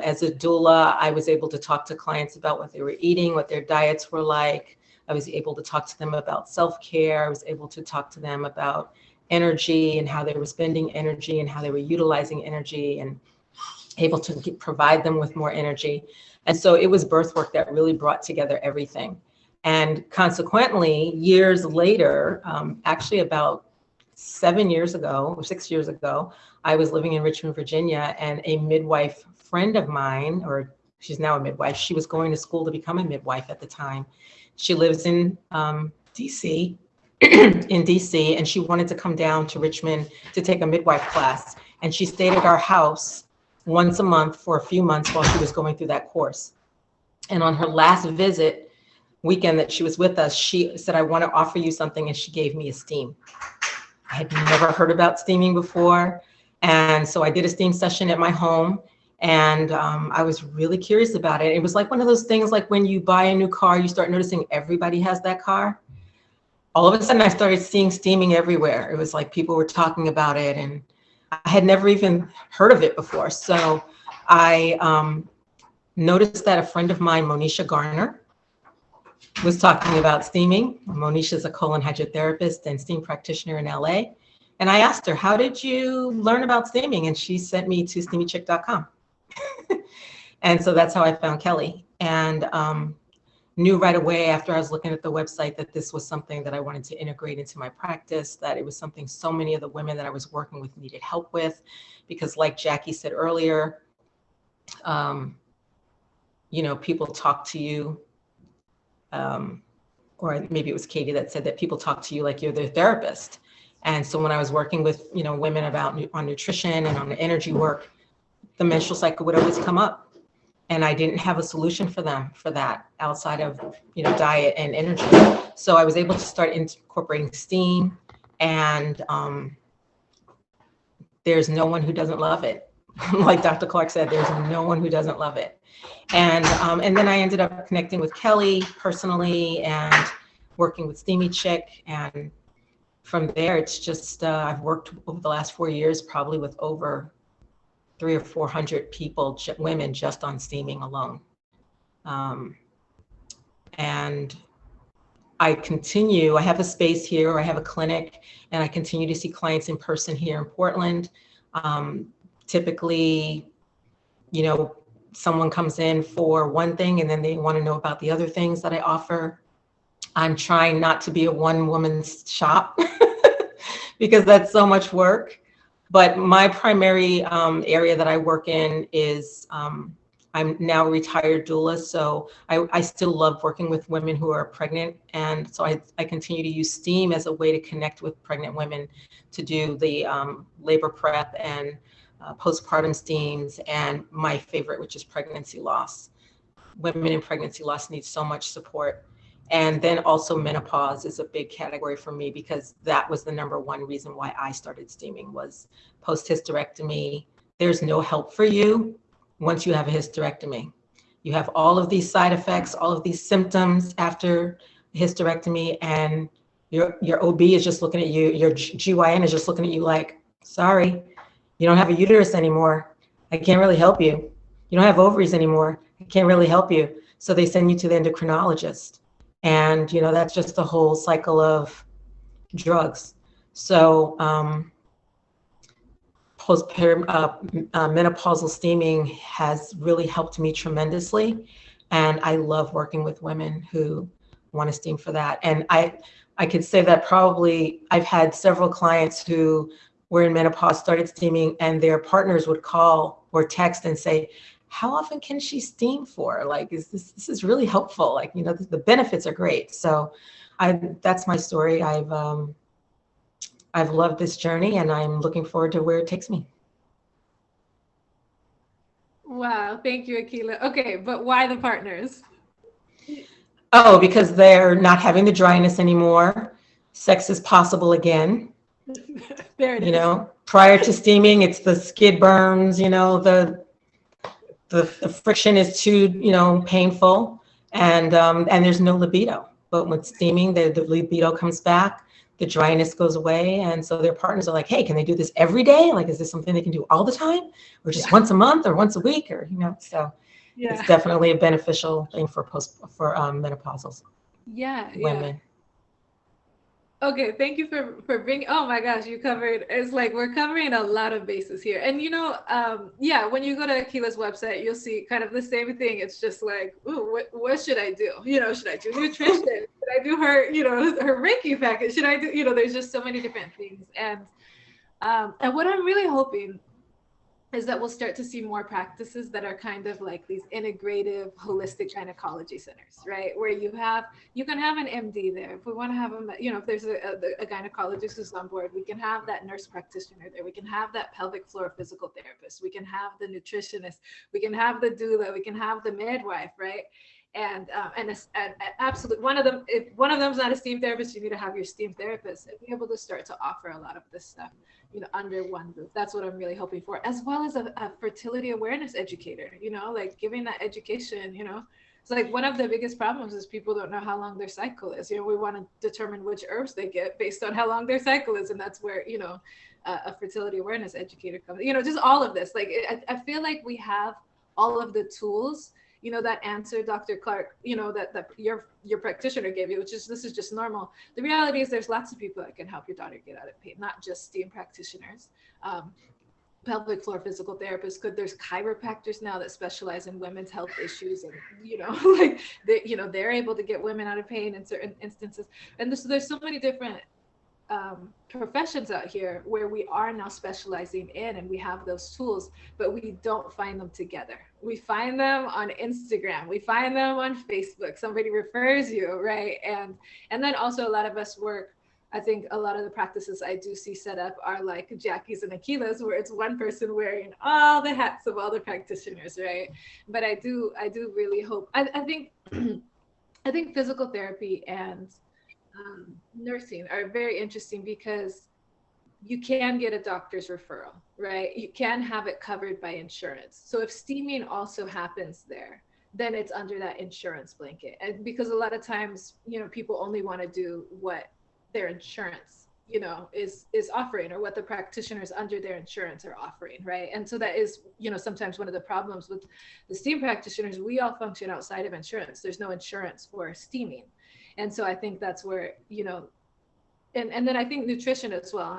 As a doula, I was able to talk to clients about what they were eating, what their diets were like. I was able to talk to them about self-care. I was able to talk to them about energy and how they were spending energy and how they were utilizing energy, and able to provide them with more energy. And so it was birth work that really brought together everything. And consequently, years later, actually about 7 years ago or 6 years ago, I was living in Richmond, Virginia, and a midwife friend of mine, or she's now a midwife, she was going to school to become a midwife at the time. She lives in DC, and she wanted to come down to Richmond to take a midwife class. And she stayed at our house once a month for a few months while she was going through that course. And on her last weekend that she was with us, she said, I want to offer you something. And she gave me a steam. I had never heard about steaming before. And so I did a steam session at my home. And I was really curious about it. It was like one of those things, like when you buy a new car, you start noticing everybody has that car. All of a sudden I started seeing steaming everywhere. It was like people were talking about it, and I had never even heard of it before. So I noticed that a friend of mine, Monisha Garner, was talking about steaming. Monisha is a colon hydrotherapist and steam practitioner in LA. And I asked her, how did you learn about steaming? And she sent me to steamychick.com. And so that's how I found Keli, and knew right away after I was looking at the website that this was something that I wanted to integrate into my practice, that it was something so many of the women that I was working with needed help with, because like Jackie said earlier, you know, people talk to you, or maybe it was Katie that said that people talk to you like you're their therapist. And so when I was working with, you know, women about on nutrition and on the energy work, the menstrual cycle would always come up. And I didn't have a solution for them for that outside of, you know, diet and energy. So I was able to start incorporating steam, and there's no one who doesn't love it. Like Dr. Clark said, there's no one who doesn't love it. And then I ended up connecting with Keli personally and working with Steamy Chick. And from there, it's just, I've worked over the last 4 years, probably with over 300 or 400 people, women, just on steaming alone. And I have a space here, or I have a clinic, and I continue to see clients in person here in Portland. Typically, you know, someone comes in for one thing and then they want to know about the other things that I offer. I'm trying not to be a one-woman shop because that's so much work. But my primary area that I work in is, I'm now a retired doula, so I still love working with women who are pregnant. And so I continue to use steam as a way to connect with pregnant women to do the labor prep and postpartum steams, and my favorite, which is pregnancy loss. Women in pregnancy loss need so much support. And then also menopause is a big category for me, because that was the #1 reason why I started steaming, was post-hysterectomy. There's no help for you once you have a hysterectomy. You have all of these side effects, all of these symptoms after hysterectomy, and your OB is just looking at you, your GYN is just looking at you like, sorry, you don't have a uterus anymore. I can't really help you. You don't have ovaries anymore. I can't really help you. So they send you to the endocrinologist. And, you know, that's just the whole cycle of drugs. So menopausal steaming has really helped me tremendously. And I love working with women who want to steam for that. And I could say that probably I've had several clients who were in menopause, started steaming, and their partners would call or text and say, how often can she steam for? Like, this is really helpful. Like, the benefits are great. So that's my story. I've loved this journey, and I'm looking forward to where it takes me. Wow, thank you, Aqiylah. Okay, but why the partners? Oh, because they're not having the dryness anymore. Sex is possible again. There it is. Prior to steaming, it's the skid burns, the friction is too, painful, and there's no libido. But with steaming, the libido comes back, the dryness goes away, and so their partners are like, hey, can they do this every day? Like, is this something they can do all the time, or just once a month, or once a week, or so. Yeah. It's definitely a beneficial thing for menopausal women. Okay, thank you for bringing. Oh my gosh, you covered. It's like we're covering a lot of bases here, and when you go to Aqiyllah's website, you'll see kind of the same thing. It's just like, ooh, what should I do? Should I do nutrition? Should I do her, her Reiki package? Should I do? There's just so many different things, and what I'm really hoping is that we'll start to see more practices that are kind of like these integrative, holistic gynecology centers, right? Where you can have an MD there. If we want to have if there's a gynecologist who's on board, we can have that nurse practitioner there. We can have that pelvic floor physical therapist. We can have the nutritionist. We can have the doula. We can have the midwife, right? And absolutely, if one of them's not a steam therapist, you need to have your steam therapist and be able to start to offer a lot of this stuff, under one roof. That's what I'm really hoping for, as well as a fertility awareness educator, like giving that education. It's like one of the biggest problems is people don't know how long their cycle is. We want to determine which herbs they get based on how long their cycle is, and that's where a fertility awareness educator comes. Just all of this. Like I feel like we have all of the tools. That answer Dr. Clark, that your practitioner gave you, this is just normal. The reality is there's lots of people that can help your daughter get out of pain, not just steam practitioners, pelvic floor physical therapists. There's chiropractors now that specialize in women's health issues, and they're able to get women out of pain in certain instances. And so there's so many different professions out here where we are now specializing in, and we have those tools, but we don't find them together. We find them on Instagram, we find them on Facebook, somebody refers you, right? And then also a lot of us work, I think a lot of the practices I do see set up are like Jackie's and Aqiyllah's, where it's one person wearing all the hats of all the practitioners, right? But I do really hope, I think physical therapy and nursing are very interesting because you can get a doctor's referral, right? You can have it covered by insurance. So if steaming also happens there, then it's under that insurance blanket. And because a lot of times, people only want to do what their insurance, is offering, or what the practitioners under their insurance are offering, right? And so that is, sometimes one of the problems with the steam practitioners. We all function outside of insurance. There's no insurance for steaming. And so I think that's where, and then I think nutrition as well.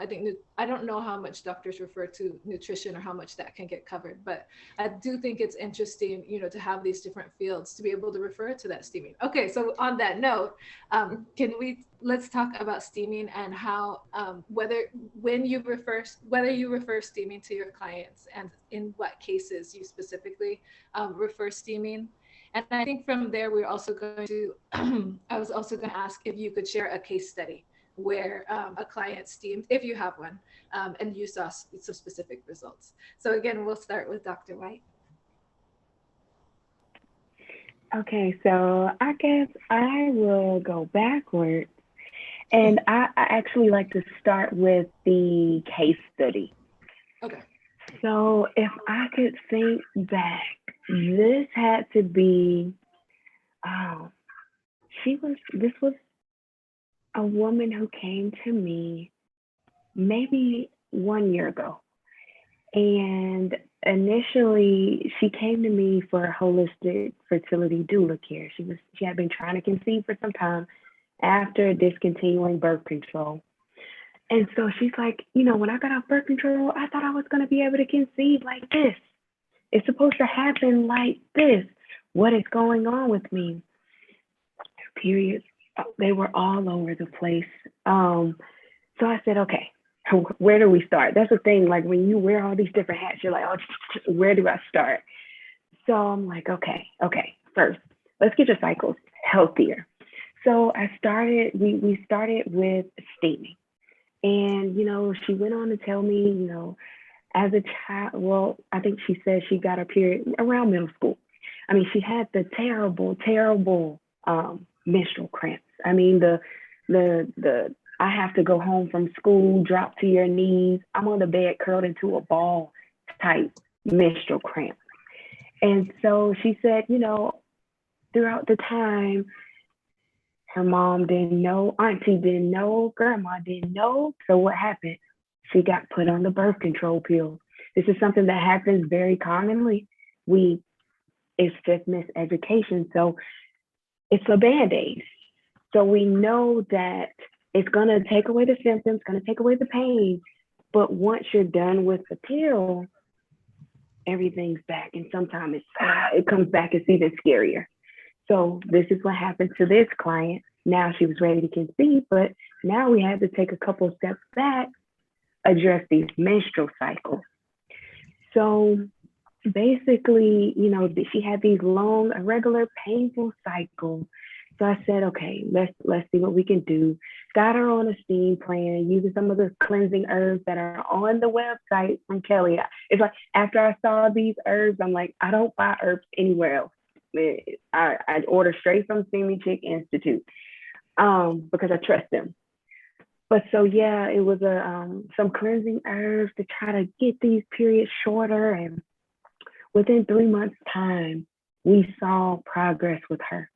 I don't know how much doctors refer to nutrition or how much that can get covered, but I do think it's interesting, to have these different fields to be able to refer to that steaming. Okay, so on that note, let's talk about steaming and how, whether you refer steaming to your clients, and in what cases you specifically refer steaming. And I think from there, we're also going to, I was also going to ask if you could share a case study where a client steamed, if you have one, and you saw some specific results. So again, we'll start with Dr. White. Okay, so I guess I will go backwards. And I actually like to start with the case study. Okay. So if I could think back, this had to be, this was a woman who came to me maybe 1 year ago. And initially she came to me for holistic fertility doula care. She had been trying to conceive for some time after discontinuing birth control. And so she's like, when I got off birth control, I thought I was going to be able to conceive like this. It's supposed to happen like this. What is going on with me? Periods, they were all over the place. So I said, okay, where do we start? That's the thing. Like when you wear all these different hats, you're like, oh, where do I start? So I'm like, okay, first, let's get your cycles healthier. So we started with steaming. And, she went on to tell me, as a child, well, I think she said she got her period around middle school. I mean, she had the terrible, terrible menstrual cramps. I mean, the I have to go home from school, drop to your knees. I'm on the bed curled into a ball type menstrual cramp. And so she said, throughout the time, her mom didn't know, auntie didn't know, grandma didn't know. So what happened? She got put on the birth control pill. This is something that happens very commonly. It's just miseducation. So it's a Band-Aid. So we know that it's going to take away the symptoms, going to take away the pain. But once you're done with the pill, everything's back. And sometimes it comes back, it's even scarier. So this is what happened to this client. Now she was ready to conceive, but now we had to take a couple of steps back, address these menstrual cycles. So basically, she had these long, irregular, painful cycles. So I said, okay, let's see what we can do. Got her on a steam plan, using some of the cleansing herbs that are on the website from Keli. It's like, after I saw these herbs, I'm like, I don't buy herbs anywhere else. I order straight from Steamy Chick Institute because I trust them. But so yeah, it was some cleansing herbs to try to get these periods shorter. And within 3 months' time, we saw progress with her.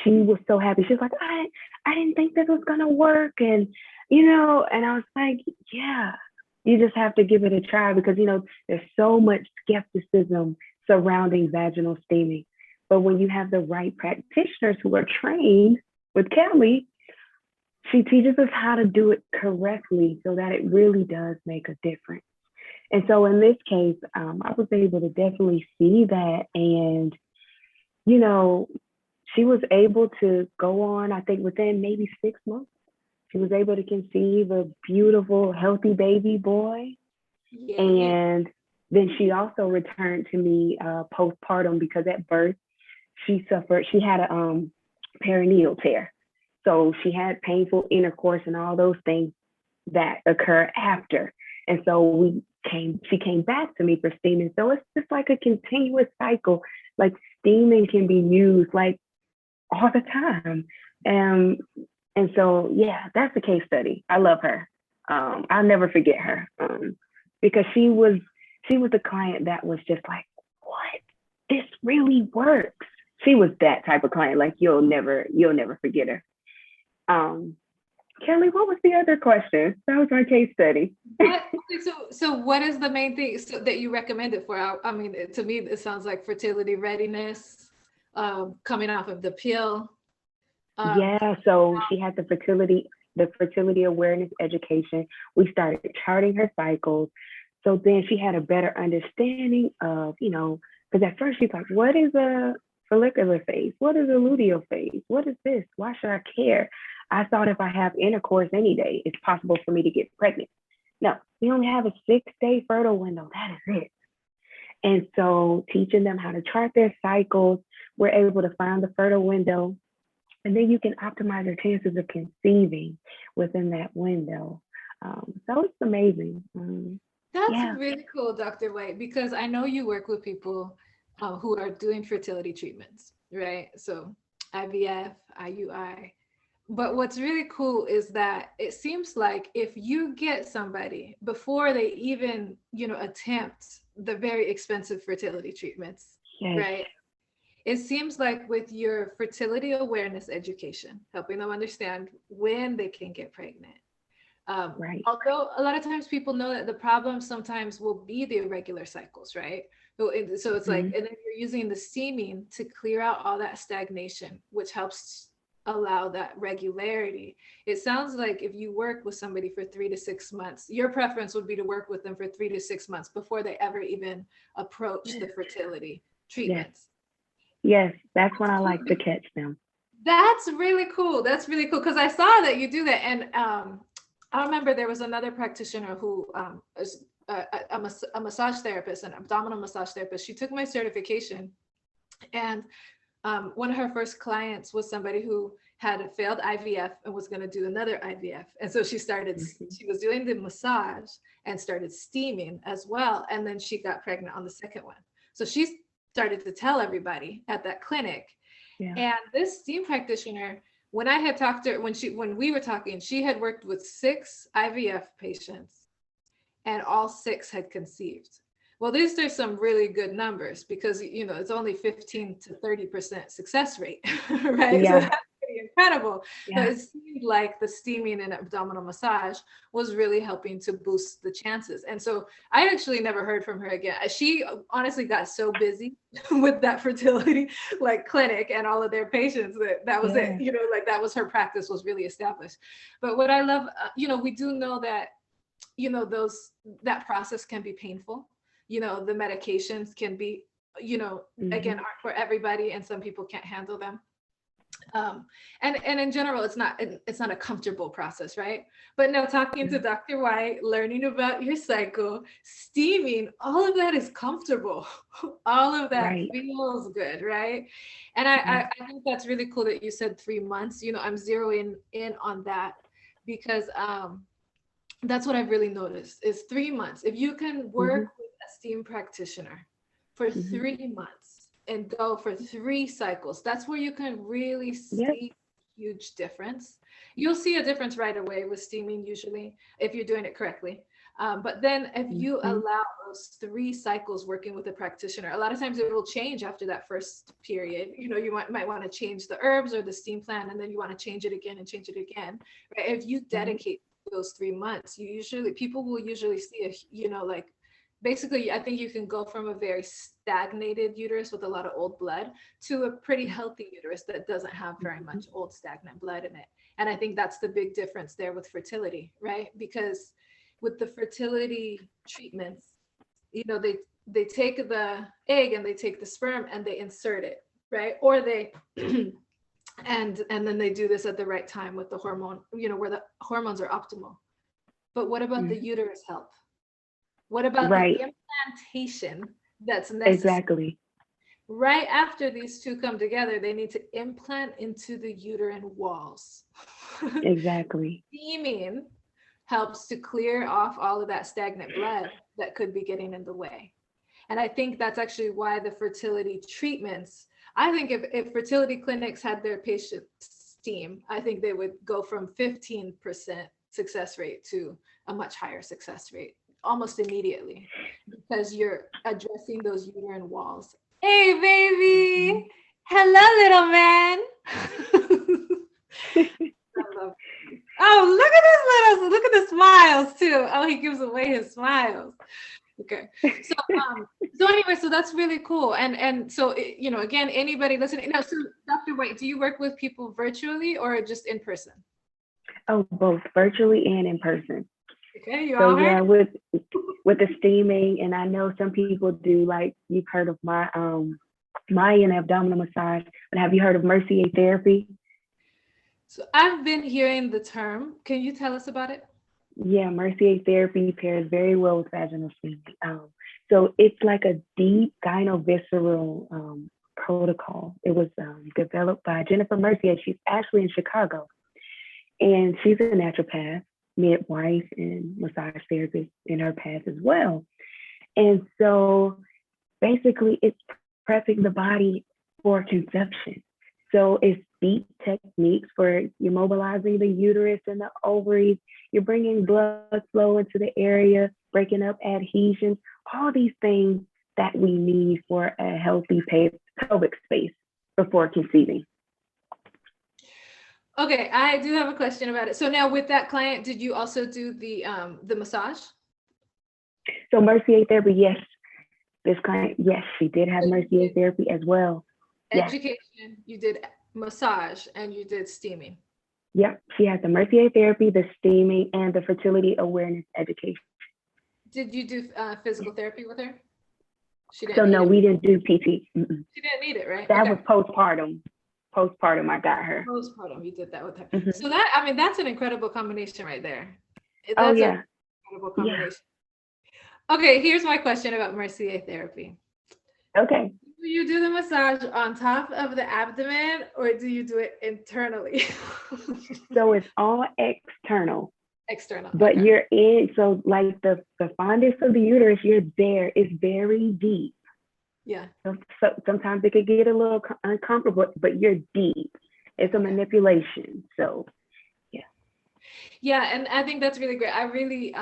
She was so happy. She was like, I didn't think this was gonna work. And and I was like, yeah, you just have to give it a try because there's so much skepticism surrounding vaginal steaming. But when you have the right practitioners who are trained with Keli, she teaches us how to do it correctly so that it really does make a difference. And so in this case, I was able to definitely see that. And, she was able to go on, I think within maybe 6 months, she was able to conceive a beautiful, healthy baby boy. Yeah. And then she also returned to me postpartum because at birth, she had a perineal tear. So she had painful intercourse and all those things that occur after. And so she came back to me for steaming. So it's just like a continuous cycle. Like steaming can be used like all the time. And so, yeah, that's a case study. I love her. I'll never forget her because she was the client that was just like, what? This really works. She was that type of client. Like you'll never forget her. Keli, what was the other question? That was my case study. So what is the main thing that you recommend it for? I mean, to me, it sounds like fertility readiness, coming off of the pill. So she had the fertility awareness education. We started charting her cycles. So then she had a better understanding of, because at first she's like, what is a follicular phase? What is a luteal phase? What is this? Why should I care? I thought if I have intercourse any day, it's possible for me to get pregnant. No, we only have a 6-day fertile window. That is it. And so teaching them how to chart their cycles, we're able to find the fertile window, and then you can optimize your chances of conceiving within that window. So it's amazing. That's really cool, Dr. White, because I know you work with people who are doing fertility treatments, right? So IVF, IUI. But what's really cool is that it seems like if you get somebody before they even, attempt the very expensive fertility treatments, right? It seems like with your fertility awareness education, helping them understand when they can get pregnant. Right. Although a lot of times people know that the problem sometimes will be the irregular cycles, right? So it's like, and then you're using the steaming to clear out all that stagnation, which helps allow that regularity. It sounds like if you work with somebody for 3 to 6 months, your preference would be to work with them for 3 to 6 months before they ever even approach the fertility treatments. Yes, that's when I like to catch them. That's really cool. That's really cool because I saw that you do that. And I remember there was another practitioner who is a massage therapist, an abdominal massage therapist. She took my certification And one of her first clients was somebody who had a failed IVF and was going to do another IVF. And so she started, she was doing the massage and started steaming as well. And then she got pregnant on the second one. So she started to tell everybody at that clinic. Yeah. And this steam practitioner, when I had talked to her, when we were talking, she had worked with 6 IVF patients and all 6 had conceived. Well, these are some really good numbers because, you know, it's only 15 to 30% success rate, right? Yeah. So that's pretty incredible. Yeah. So it seemed like the steaming and abdominal massage was really helping to boost the chances. And so I actually never heard from her again. She honestly got so busy with that fertility like clinic and all of their patients that was it, you know, like that was her practice was really established. But what I love, you know, we do know that, you know, that process can be painful. You know, the medications can be, you know, again, aren't for everybody and some people can't handle them. And in general, it's not a comfortable process, right? But now talking to Dr. White, learning about your cycle, steaming, all of that is comfortable. All of that feels good, right? And I think that's really cool that you said 3 months. You know, I'm zeroing in on that because that's what I've really noticed is 3 months. If you can work with a steam practitioner for 3 months and go for 3 cycles, that's where you can really see a huge difference. You'll see a difference right away with steaming usually if you're doing it correctly. But then if you allow those 3 cycles working with a practitioner, a lot of times it will change after that first period. You know, you might want to change the herbs or the steam plan, and then you want to change it again and change it again. Right? If you dedicate those 3 months, people will usually see you know, like basically, I think you can go from a very stagnated uterus with a lot of old blood to a pretty healthy uterus that doesn't have very much old stagnant blood in it. And I think that's the big difference there with fertility, right? Because with the fertility treatments, you know, they take the egg and they take the sperm and they insert it, right? Or they and then they do this at the right time with the hormone, you know, where the hormones are optimal. But what about the uterus health? What about the implantation that's necessary? Exactly. Right after these two come together, they need to implant into the uterine walls. Exactly. Steaming helps to clear off all of that stagnant blood that could be getting in the way. And I think that's actually why the fertility treatments, I think if fertility clinics had their patients steam, I think they would go from 15% success rate to a much higher success rate almost immediately because you're addressing those uterine walls. Hey, baby. Hello, little man. Oh, look at the smiles too. Oh, he gives away his smiles. Okay. So anyway, so that's really cool. And so, you know, again, anybody listening now, so Dr. White, do you work with people virtually or just in person? Oh, both virtually and in person. Okay, you so all yeah, heard? with the steaming, and I know some people do, like you've heard of my Mayan abdominal massage, but have you heard of mercier therapy? So I've been hearing the term. Can you tell us about it? Yeah, mercier therapy pairs very well with vaginal steaming. So it's like a deep gynovisceral protocol. It was developed by Jennifer Mercier. She's actually in Chicago, and she's a naturopath, midwife, and massage therapist in her past as well. And so basically it's prepping the body for conception. So it's deep techniques for you're mobilizing the uterus and the ovaries, you're bringing blood flow into the area, breaking up adhesions, all these things that we need for a healthy pelvic space before conceiving. Okay, I do have a question about it. So now with that client, did you also do the massage? So mercier therapy, yes. This client, yes, she did have mercier therapy as well. Education, yes. You did massage and you did steaming. Yep, she had the mercier therapy, the steaming, and the fertility awareness education. Did you do physical therapy with her? She didn't. So no, we didn't do PT. She didn't need it, right? That was postpartum. Postpartum, I got her. Postpartum, you did that with her. So that, I mean, that's an incredible combination right there. That's an incredible combination. Yeah. Okay, here's my question about mercier therapy. Okay. Do you do the massage on top of the abdomen or do you do it internally? So it's all external, External. but okay. you're in, so like the fundus of the uterus, you're there, it's very deep. Yeah. So sometimes it could get a little uncomfortable, but you're deep. It's a manipulation. So yeah, and I think that's really great. I really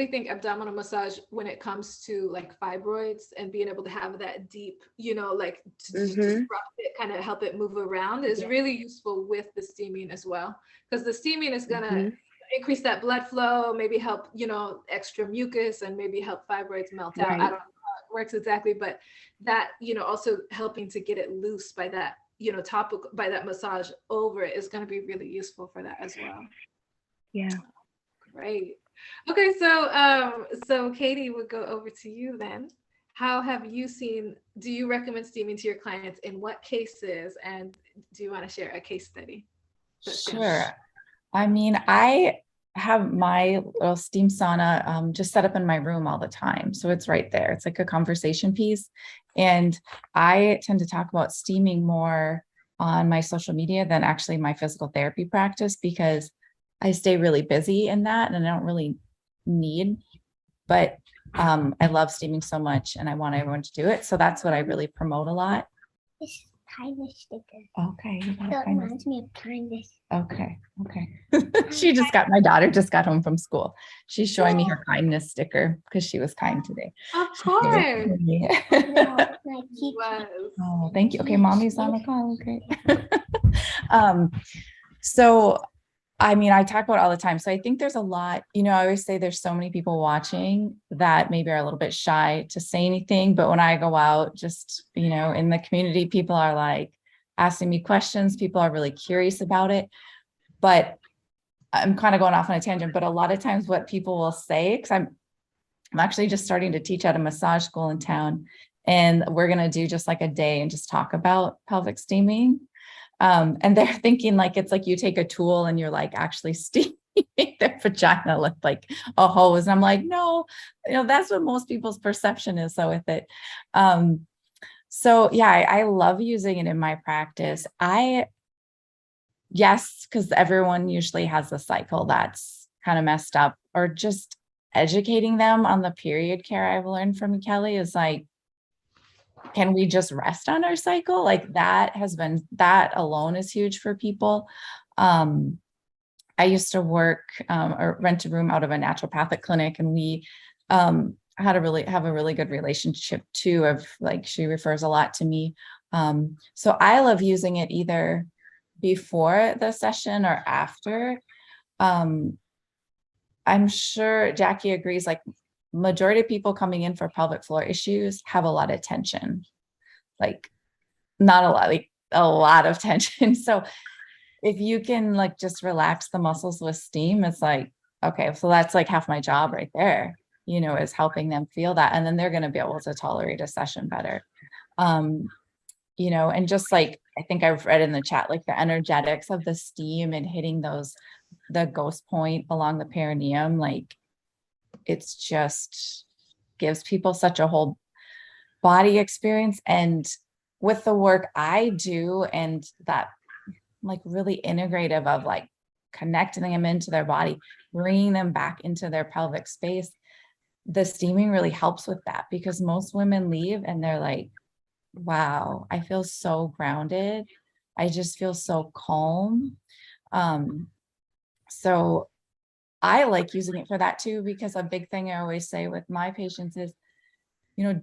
think abdominal massage when it comes to like fibroids and being able to have that deep, like to disrupt it, kind of help it move around is really useful with the steaming as well. Because the steaming is gonna increase that blood flow, maybe help, extra mucus and maybe help fibroids melt out. I don't know how it works exactly, but that, also helping to get it loose by that, topical, by that massage over it is going to be really useful for that as well. yeah. Great. Okay, so Katie, would go over to you then. How have you do you recommend steaming to your clients in what cases? And do you want to share a case study? Sure. I mean, I have my little steam sauna just set up in my room all the time. So it's right there. It's like a conversation piece. And I tend to talk about steaming more on my social media than actually my physical therapy practice, because I stay really busy in that and I don't really need, but I love steaming so much and I want everyone to do it. So that's what I really promote a lot. It's kindness sticker. Okay. That reminds me of kindness. Okay. My daughter just got home from school. She's showing me her kindness sticker because she was kind today. Of course. Oh, thank you. Okay, mommy's on the call. Okay. So I mean, I talk about it all the time. So I think there's a lot, I always say there's so many people watching that maybe are a little bit shy to say anything. But when I go out, just, in the community, people are like asking me questions. People are really curious about it. But I'm kind of going off on a tangent, but a lot of times what people will say, because I'm actually just starting to teach at a massage school in town, and we're going to do just like a day and just talk about pelvic steaming. And they're thinking like, it's like you take a tool and you're like actually steaming their vagina with like a hose. And I'm like, no, that's what most people's perception is. So with it. So yeah, I love using it in my practice. Yes, because everyone usually has a cycle that's kind of messed up, or just educating them on the period care I've learned from Keli is like, can we just rest on our cycle? Like that alone is huge for people. I used to work or rent a room out of a naturopathic clinic, and we have a really good relationship too, of like, she refers a lot to me. So I love using it either before the session or after. I'm sure Jackie agrees, like majority of people coming in for pelvic floor issues have a lot of tension, like not a lot, like a lot of tension. So if you can like just relax the muscles with steam, it's like, okay, so that's like half my job right there, is helping them feel that. And then they're going to be able to tolerate a session better. And just like, I think I've read in the chat, like the energetics of the steam and hitting the ghost point along the perineum, like it's just gives people such a whole body experience. And with the work I do, and that like really integrative of like connecting them into their body, bringing them back into their pelvic space, the steaming really helps with that, because most women leave and they're like, wow, I feel so grounded. I just feel so calm. So I like using it for that too, because a big thing I always say with my patients is,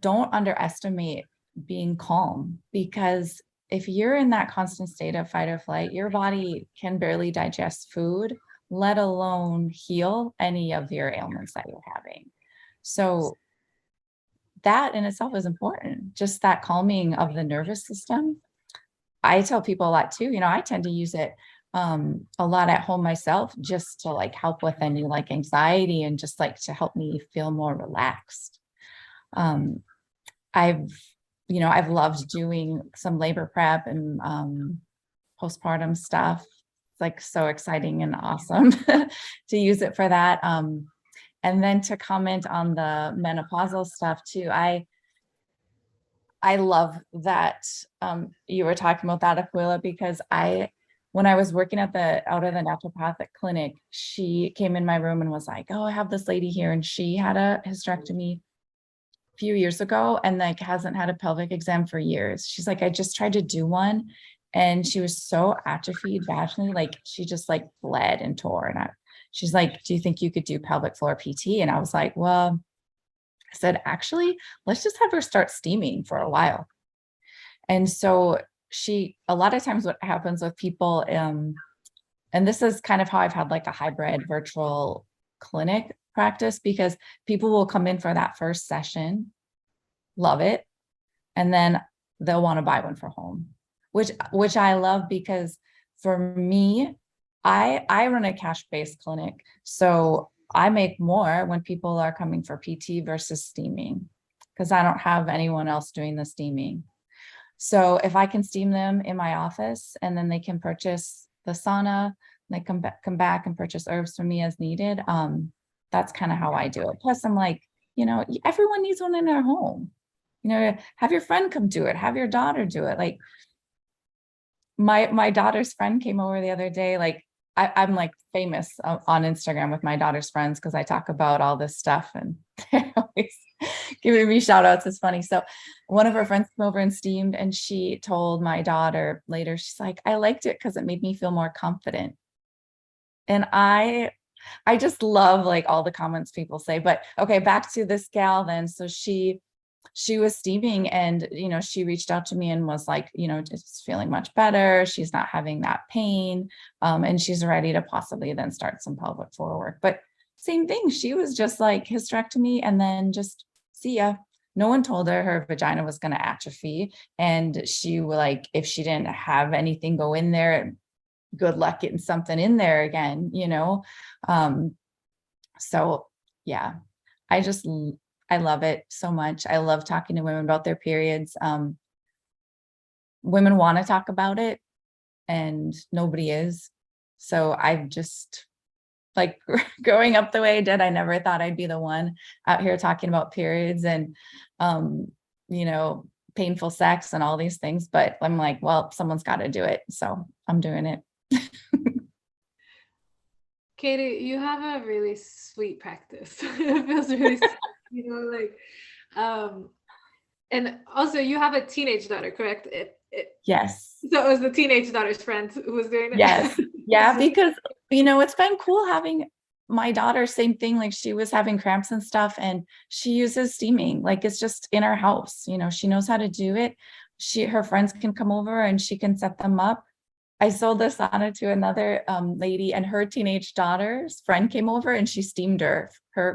don't underestimate being calm, because if you're in that constant state of fight or flight, your body can barely digest food, let alone heal any of your ailments that you're having. So that in itself is important, just that calming of the nervous system. I tell people a lot too, I tend to use it a lot at home myself, just to like help with any like anxiety and just like to help me feel more relaxed. I've loved doing some labor prep and postpartum stuff. It's like so exciting and awesome to use it for that. And then to comment on the menopausal stuff too, I love that you were talking about that, Aqiylah, because when I was working out of the naturopathic clinic, she came in my room and was like, oh, I have this lady here, and she had a hysterectomy a few years ago and like hasn't had a pelvic exam for years. She's like, I just tried to do one, and she was so atrophied vaginally, like she just like bled and tore. And she's like, do you think you could do pelvic floor PT? And I was like, well, I said, actually, let's just have her start steaming for a while. And so a lot of times what happens with people, and this is kind of how I've had like a hybrid virtual clinic practice, because people will come in for that first session, love it, and then they'll want to buy one for home, which I love, because for me, I run a cash-based clinic. So I make more when people are coming for PT versus steaming, because I don't have anyone else doing the steaming. So if I can steam them in my office, and then they can purchase the sauna, they come back and purchase herbs from me as needed. That's kind of how I do it. Plus I'm like, everyone needs one in their home. Have your friend come do it. Have your daughter do it. Like my daughter's friend came over the other day. Like I'm like famous on Instagram with my daughter's friends, because I talk about all this stuff and they're always giving me shout outs. It's funny. So one of her friends came over and steamed, and she told my daughter later, she's like, I liked it because it made me feel more confident. And I just love like all the comments people say. But okay, back to this gal then. So she was steaming, and she reached out to me and was like, just feeling much better. She's not having that pain, and she's ready to possibly then start some pelvic floor work. But same thing, she was just like hysterectomy, and then just see ya. No one told her vagina was going to atrophy, and she like, if she didn't have anything go in there, good luck getting something in there again. So yeah, I love it so much. I love talking to women about their periods. Women want to talk about it, and nobody is. So I've just like growing up the way I did, I never thought I'd be the one out here talking about periods and, painful sex and all these things. But I'm like, well, someone's got to do it. So I'm doing it. Katie, you have a really sweet practice. It feels really sweet, and also you have a teenage daughter, correct? Yes. So it was the teenage daughter's friend who was doing it? Yes. Yeah, because, it's been cool having my daughter, same thing, like she was having cramps and stuff, and she uses steaming. Like it's just in her house, she knows how to do it. Her friends can come over and she can set them up. I sold the sauna to another lady, and her teenage daughter's friend came over and she steamed her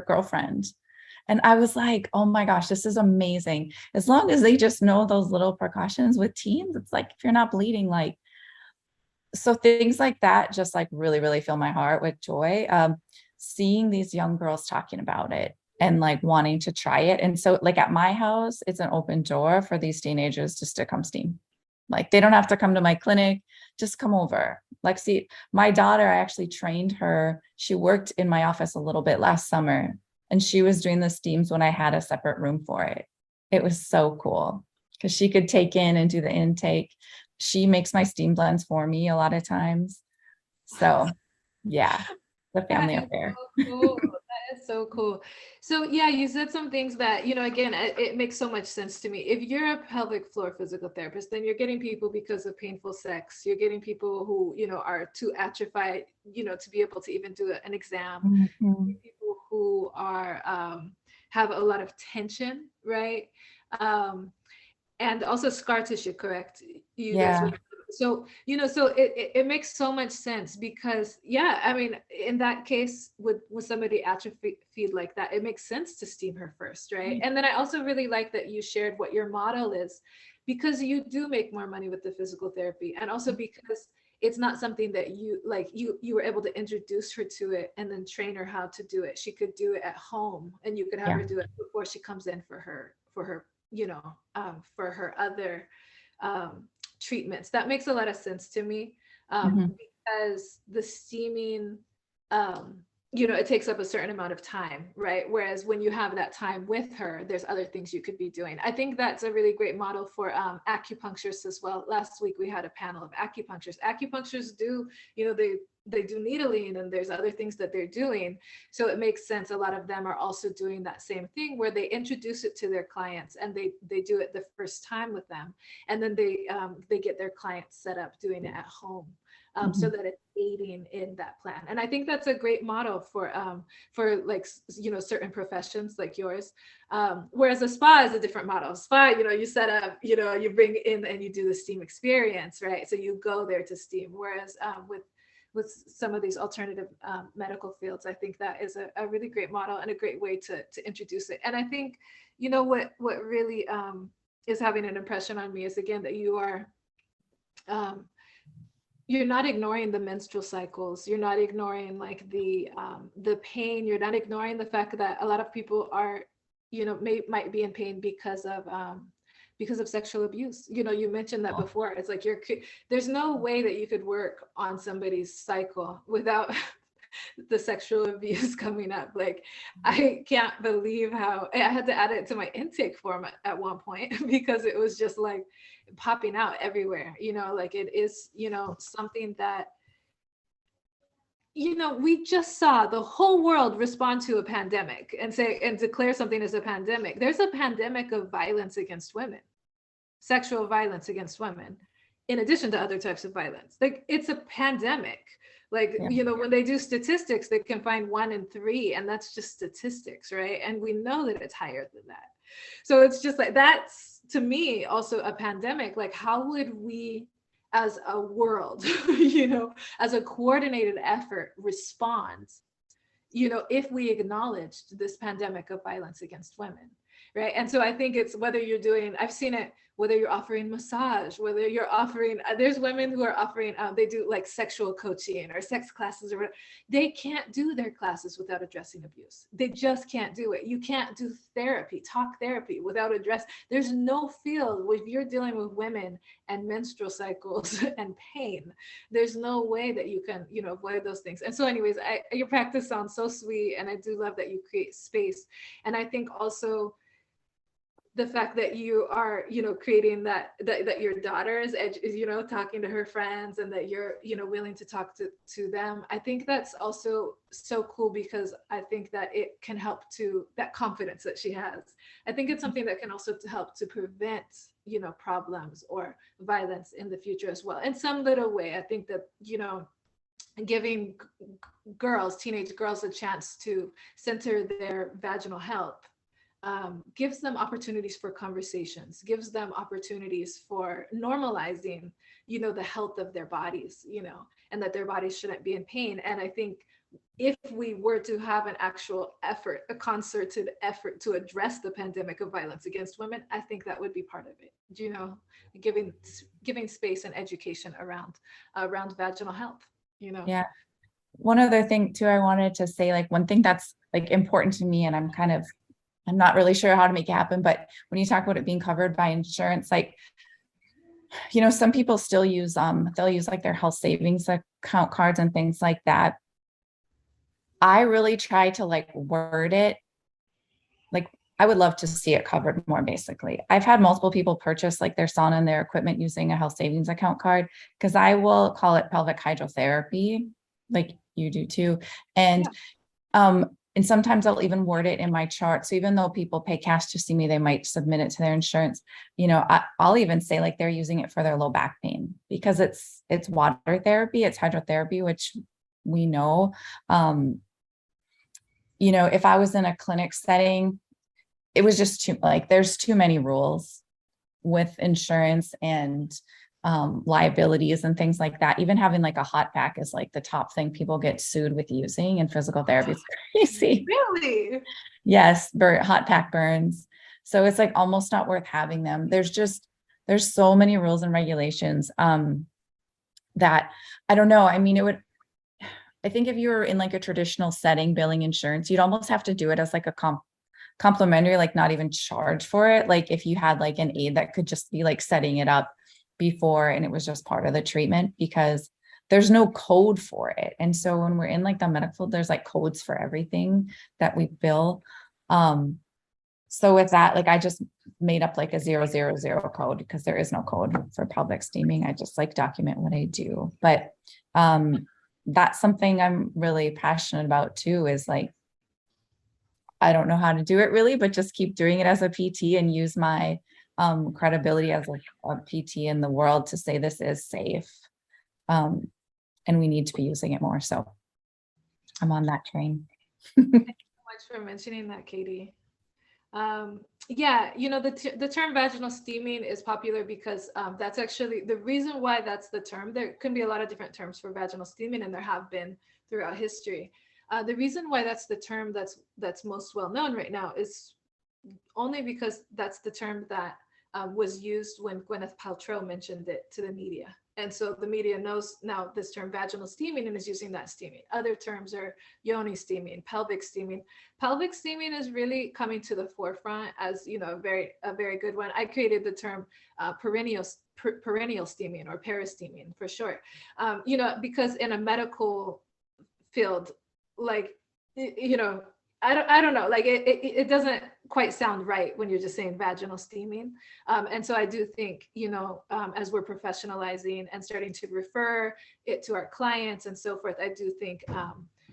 girlfriend. And I was like, oh my gosh, this is amazing. As long as they just know those little precautions with teens, it's like, if you're not bleeding, like, so things like that just like really, really fill my heart with joy. Seeing these young girls talking about it and like wanting to try it. And so like at my house, it's an open door for these teenagers just to come steam. Like they don't have to come to my clinic, just come over. Like, see, my daughter, I actually trained her. She worked in my office a little bit last summer, and she was doing the steams when I had a separate room for it. It was so cool because she could take in and do the intake. She makes my steam blends for me a lot of times. So yeah, the family affair. So cool. That is so cool. So yeah, you said some things that, again, it makes so much sense to me. If you're a pelvic floor physical therapist, then you're getting people because of painful sex. You're getting people who, are too atrophied, to be able to even do an exam. Mm-hmm. People who are, have a lot of tension, right? And also scar tissue, correct? Yeah. So, so it makes so much sense because, yeah, I mean, in that case, with somebody atrophied like that, it makes sense to steam her first, right? And then I also really like that you shared what your model is, because you do make more money with the physical therapy, and also because it's not something that you were able to introduce her to it and then train her how to do it. She could do it at home, and you could have her do it before she comes in for her for her other treatments. That makes a lot of sense to me, because the steaming it takes up a certain amount of time, right? Whereas when you have that time with her, there's other things you could be doing. I think that's a really great model for acupuncturists as well. Last week we had a panel of acupuncturists. Acupuncturists do, they do needling, and there's other things that they're doing. So it makes sense. A lot of them are also doing that same thing where they introduce it to their clients, and they do it the first time with them, and then they get their clients set up doing it at home. So that it's aiding in that plan. And I think that's a great model for like, certain professions like yours. Whereas a spa is a different model. Spa, you set up, you bring in and you do the steam experience, right? So you go there to steam. Whereas with some of these alternative medical fields, I think that is a really great model and a great way to introduce it. And I think, what really is having an impression on me is, again, that you are, you're not ignoring the menstrual cycles. You're not ignoring like the pain. You're not ignoring the fact that a lot of people are, might be in pain because of sexual abuse. You mentioned that before. It's like there's no way that you could work on somebody's cycle without the sexual abuse coming up. Like, I can't believe how I had to add it to my intake form at one point because it was just like popping out everywhere. Like it is, something that, we just saw the whole world respond to a pandemic and declare something as a pandemic. There's a pandemic of violence against women, sexual violence against women, in addition to other types of violence. Like, it's a pandemic. Like, when they do statistics, they can find 1 in 3, and that's just statistics, right? And we know that it's higher than that. So it's just like, that's, to me, also a pandemic. Like, how would we, as a world, as a coordinated effort, respond, if we acknowledged this pandemic of violence against women, right? And so I think it's whether you're doing, I've seen it, whether you're offering massage, whether you're offering, there's women who are offering, they do like sexual coaching or sex classes or whatever. They can't do their classes without addressing abuse. They just can't do it. You can't do therapy, talk therapy without there's no field if you're dealing with women and menstrual cycles and pain. There's no way that you can, avoid those things. And so anyways, your practice sounds so sweet. And I do love that you create space. And I think also, the fact that you are, creating that your daughter is, talking to her friends, and that you're, willing to talk to them. I think that's also so cool, because I think that it can help to that confidence that she has. I think it's something that can also help to prevent, problems or violence in the future as well. In some little way, I think that, giving teenage girls a chance to center their vaginal health gives them opportunities for conversations, gives them opportunities for normalizing, the health of their bodies, and that their bodies shouldn't be in pain. And I think if we were to have an actual effort, a concerted effort to address the pandemic of violence against women, I think that would be part of it, giving space and education around vaginal health, Yeah. One other thing too, I wanted to say, like, one thing that's like important to me, and I'm not really sure how to make it happen, but when you talk about it being covered by insurance, like, some people still use, they'll use like their health savings account cards and things like that. I really try to like word it. Like, I would love to see it covered more, basically. I've had multiple people purchase like their sauna and their equipment using a health savings account card, because I will call it pelvic hydrotherapy, like you do too. And, and sometimes I'll even word it in my chart. So even though people pay cash to see me, they might submit it to their insurance. I'll even say like they're using it for their low back pain, because it's water therapy, it's hydrotherapy, which we know. If I was in a clinic setting, it was just there's too many rules with insurance and liabilities and things like that. Even having like a hot pack is like the top thing people get sued with using in physical therapy. It's crazy. Really? Yes, hot pack burns. So it's like almost not worth having them. There's so many rules and regulations that I don't know. I mean, I think if you were in like a traditional setting billing insurance, you'd almost have to do it as like a complimentary, like not even charge for it. Like if you had like an aide that could just be like setting it up before and it was just part of the treatment, because there's no code for it. And so when we're in like the medical, there's like codes for everything that we bill. So with that, like I just made up like a 000 code because there is no code for pelvic steaming. I just like document what I do. But that's something I'm really passionate about too, is like, I don't know how to do it really, but just keep doing it as a PT and use my credibility as a PT in the world to say this is safe. And we need to be using it more. So I'm on that train. Thank you so much for mentioning that, Katie. Yeah, you know, the term vaginal steaming is popular because that's actually the reason why that's the term. There can be a lot of different terms for vaginal steaming, and there have been throughout history. The reason why that's the term that's most well known right now is only because that's the term that was used when Gwyneth Paltrow mentioned it to the media. And so the media knows now this term vaginal steaming and is using that steaming. Other terms are yoni steaming, pelvic steaming. Pelvic steaming is really coming to the forefront as, you know, a very good one. I created the term perennial steaming or peristeaming for short. You know, because in a medical field, like, you know, I don't know, like it doesn't quite sound right when you're just saying vaginal steaming. And so I do think, you know, as we're professionalizing and starting to refer it to our clients and so forth, I do think,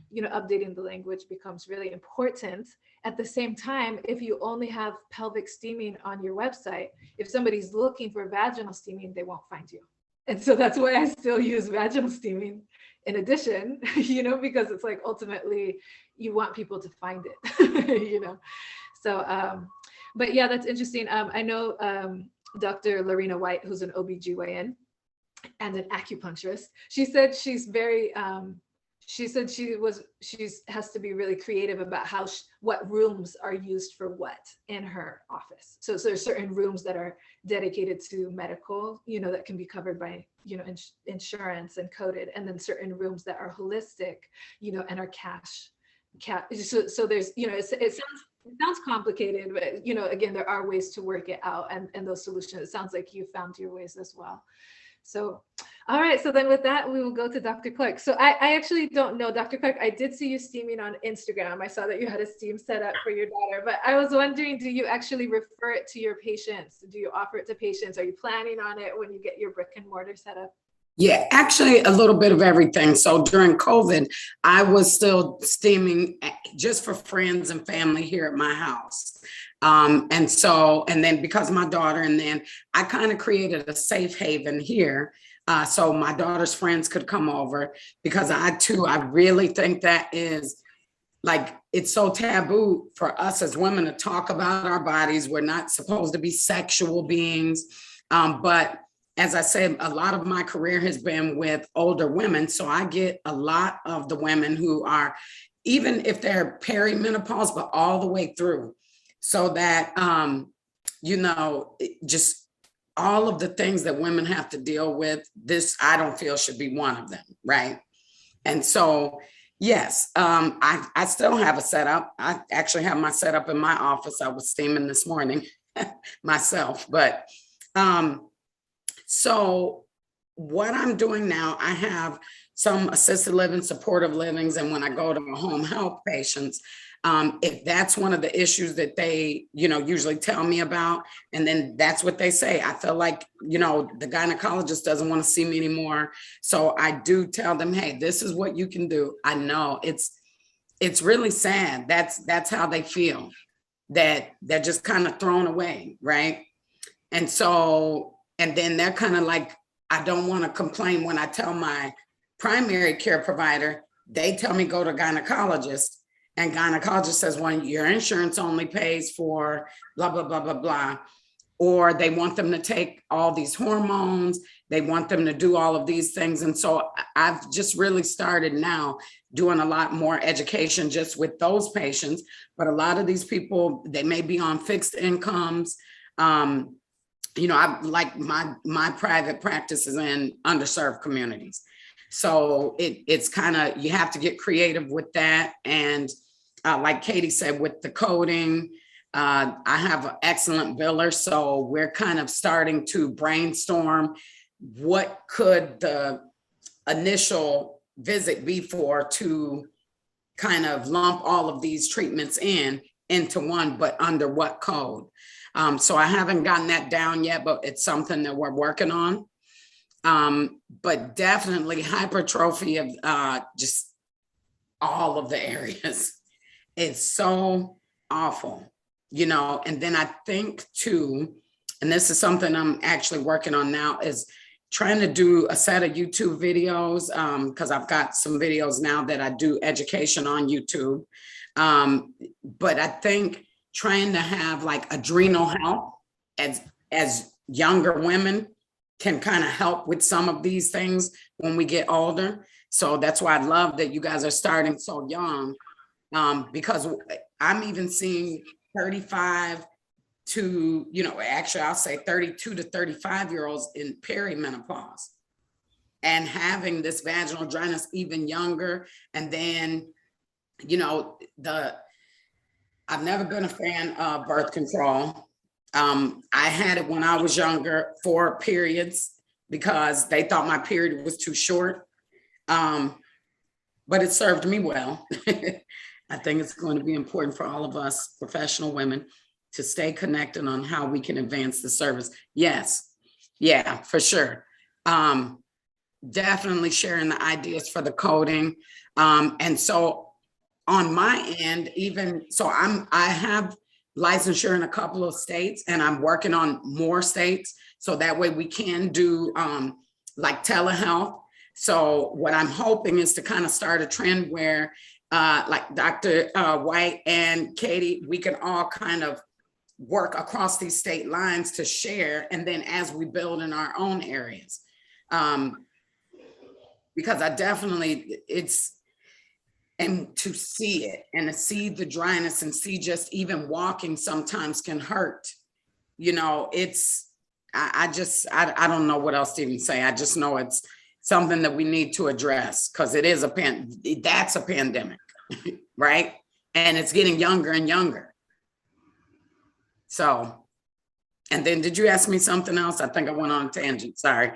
you know, updating the language becomes really important. At the same time, if you only have pelvic steaming on your website, if somebody's looking for vaginal steaming, they won't find you. And so that's why I still use vaginal steaming in addition, you know, because it's like ultimately you want people to find it, you know. So, but yeah, that's interesting. I know Dr. Lorena White, who's an OBGYN and an acupuncturist. She said she's very, she said she has to be really creative about how what rooms are used for what in her office. So there's certain rooms that are dedicated to medical, you know, that can be covered by, you know, insurance and coded, and then certain rooms that are holistic, you know, and are cash. So there's, you know, it sounds complicated, but, you know, again, there are ways to work it out and those solutions. It sounds like you found your ways as well. So, all right. So then with that, we will go to Dr. Clark. So I actually don't know, Dr. Clark, I did see you steaming on Instagram. I saw that you had a steam set up for your daughter, but I was wondering, do you actually refer it to your patients? Do you offer it to patients? Are you planning on it when you get your brick and mortar set up? Yeah, actually a little bit of everything. So during COVID, I was still steaming just for friends and family here at my house. And then because my daughter, and then I kind of created a safe haven here. So my daughter's friends could come over, because I really think that is like, it's so taboo for us as women to talk about our bodies. We're not supposed to be sexual beings. But as I said, a lot of my career has been with older women. So I get a lot of the women who are, even if they're perimenopause, but all the way through. So that, you know, just all of the things that women have to deal with, this, I don't feel should be one of them, right? And so, yes, I still have a setup. I actually have my setup in my office. I was steaming this morning myself, but so what I'm doing now, I have some assisted living, supportive livings, and when I go to my home health patients, if that's one of the issues that they, you know, usually tell me about, and then that's what they say. I feel like, you know, the gynecologist doesn't want to see me anymore. So I do tell them, hey, this is what you can do. I know it's really sad. That's how they feel, that they're just kind of thrown away, right? And so, and then they're kind of like, I don't want to complain when I tell my primary care provider, they tell me go to gynecologist, and gynecologist says, well, your insurance only pays for blah, blah, blah, blah, blah. Or they want them to take all these hormones. They want them to do all of these things. And so I've just really started now doing a lot more education just with those patients. But a lot of these people, they may be on fixed incomes. You know, I like my private practice is in underserved communities. So it's kind of, you have to get creative with that. And like Katie said, with the coding, I have an excellent biller. So we're kind of starting to brainstorm what could the initial visit be for to kind of lump all of these treatments into one, but under what code? So I haven't gotten that down yet, but it's something that we're working on. But definitely hypertrophy of just all of the areas. It's so awful, you know. And then I think too, and this is something I'm actually working on now, is trying to do a set of YouTube videos, because I've got some videos now that I do education on YouTube. But I think trying to have like adrenal health as younger women can kind of help with some of these things when we get older. So that's why I love that you guys are starting so young, because I'm even seeing 35 to, you know, actually I'll say 32 to 35-year-olds in perimenopause and having this vaginal dryness even younger. And then, you know, I've never been a fan of birth control. I had it when I was younger for periods because they thought my period was too short. But it served me well. I think it's going to be important for all of us professional women to stay connected on how we can advance the service. Yes. Yeah, for sure. Definitely sharing the ideas for the coding. And so on my end, even so I have licensure in a couple of states and I'm working on more states. So that way we can do like telehealth. So what I'm hoping is to kind of start a trend where like Dr. White and Katie, we can all kind of work across these state lines to share. And then as we build in our own areas, because I definitely, and to see it and to see the dryness and see just even walking sometimes can hurt. You know, I don't know what else to even say. I just know it's something that we need to address because it is that's a pandemic, right? And it's getting younger and younger. So, and then did you ask me something else? I think I went on a tangent, sorry.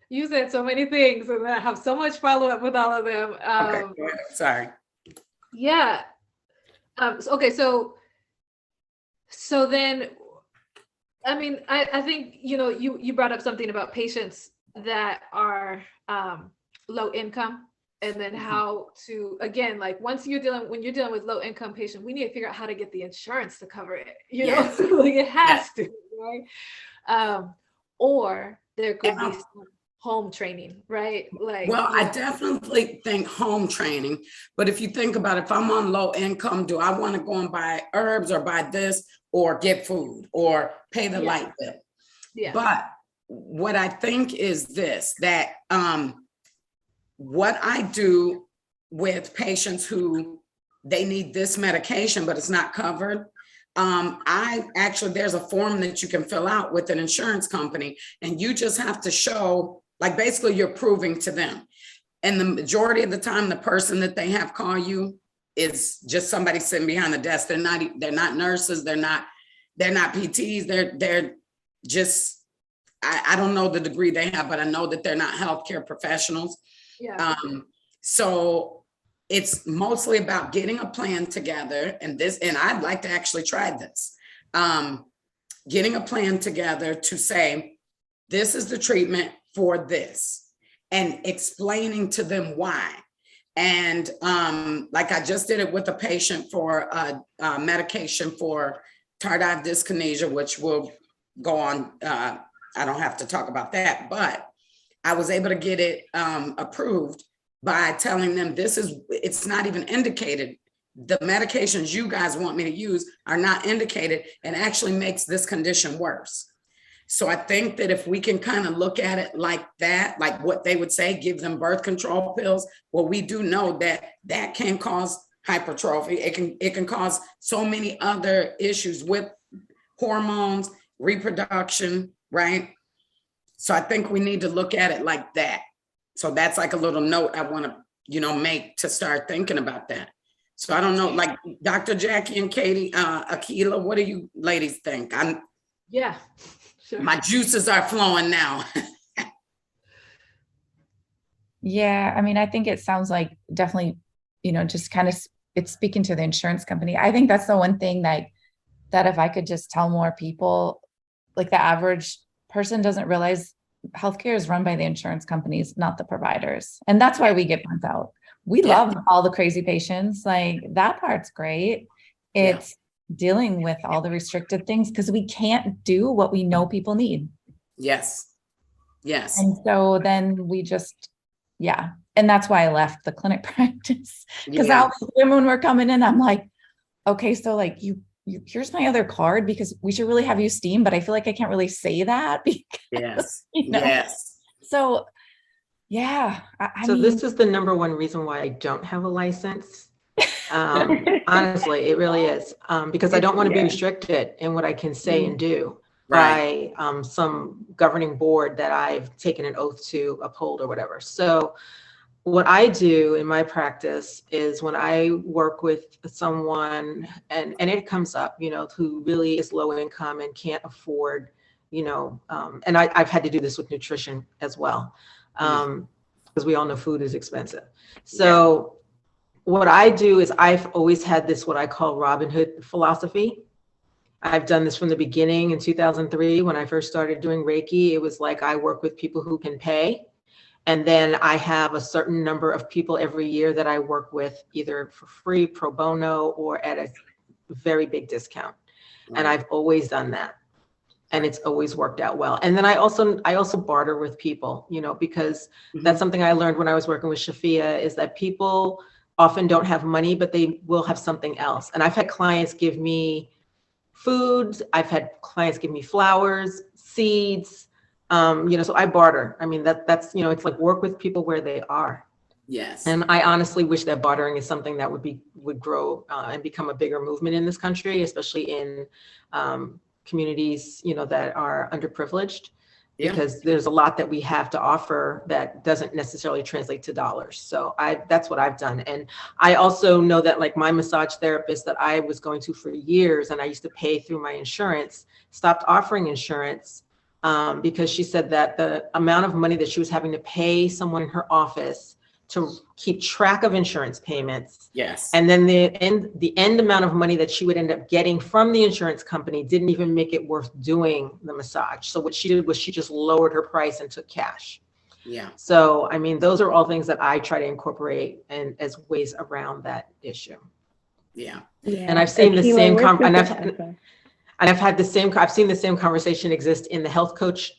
You said so many things and I have so much follow-up with all of them. Okay, sorry. Yeah. Okay, so then, I mean, I think, you know, you brought up something about patients that are low income, and then how to, again, like when you're dealing with low income patients, we need to figure out how to get the insurance to cover it, you know, like it has to, right? Or there could be some home training, right? Like, well, I definitely think home training, but if you think about it, if I'm on low income, do I want to go and buy herbs or buy this or get food or pay the light bill? Yeah. But what I think is this, that what I do with patients who they need this medication, but it's not covered. There's a form that you can fill out with an insurance company, and you just have to show, like basically you're proving to them. And the majority of the time, the person that they have call you is just somebody sitting behind the desk. They're not nurses. They're not PTs. They're just, I don't know the degree they have, but I know that they're not healthcare professionals. Yeah. So it's mostly about getting a plan together, and I'd like to actually try this. Getting a plan together to say, this is the treatment for this, and explaining to them why. And like I just did it with a patient for a medication for tardive dyskinesia, which will go on. I don't have to talk about that, but I was able to get it approved by telling them it's not even indicated. The medications you guys want me to use are not indicated and actually makes this condition worse. So I think that if we can kind of look at it like that, like what they would say, give them birth control pills. Well, we do know that can cause hypertrophy. It can cause so many other issues with hormones, reproduction, right? So I think we need to look at it like that. So that's like a little note I want to, make to start thinking about that. So I don't know, like Dr. Jackie and Katie, Aqiylah, what do you ladies think? Yeah, sure. My juices are flowing now. Yeah, I mean, I think it sounds like definitely, just kind of it's speaking to the insurance company. I think that's the one thing that if I could just tell more people, like the average person doesn't realize healthcare is run by the insurance companies, not the providers. And that's why we get burnt out. We love all the crazy patients. Like that part's great. It's dealing with all the restricted things because we can't do what we know people need. Yes. And so then we just, and that's why I left the clinic practice because when we're coming in, I'm like, okay, so like you here's my other card because we should really have you steam, but I feel like I can't really say that because, So I So mean, this is the number one reason why I don't have a license. Honestly, it really is, because I don't want to be restricted in what I can say and do by some governing board that I've taken an oath to uphold or whatever. So what I do in my practice is when I work with someone and it comes up, who really is low income and can't afford, and I've had to do this with nutrition as well, because we all know food is expensive. So what I do is I've always had this, what I call Robin Hood philosophy. I've done this from the beginning in 2003 when I first started doing Reiki. It was like I work with people who can pay. And then I have a certain number of people every year that I work with either for free, pro bono, or at a very big discount. And I've always done that. And it's always worked out well. And then I also barter with people, because that's something I learned when I was working with Shafia, is that people often don't have money, but they will have something else. And I've had clients give me foods. I've had clients give me flowers, seeds. So I barter. I mean, that's, it's like work with people where they are. Yes. And I honestly wish that bartering is something that would grow and become a bigger movement in this country, especially in communities, that are underprivileged, because there's a lot that we have to offer that doesn't necessarily translate to dollars. So that's what I've done. And I also know that like my massage therapist that I was going to for years, and I used to pay through my insurance, stopped offering insurance because she said that the amount of money that she was having to pay someone in her office to keep track of insurance payments. And then the end amount of money that she would end up getting from the insurance company didn't even make it worth doing the massage. So what she did was she just lowered her price and took cash. So, I mean, those are all things that I try to incorporate and as ways around that issue. And I've seen the same, I've seen the same conversation exist in the health coach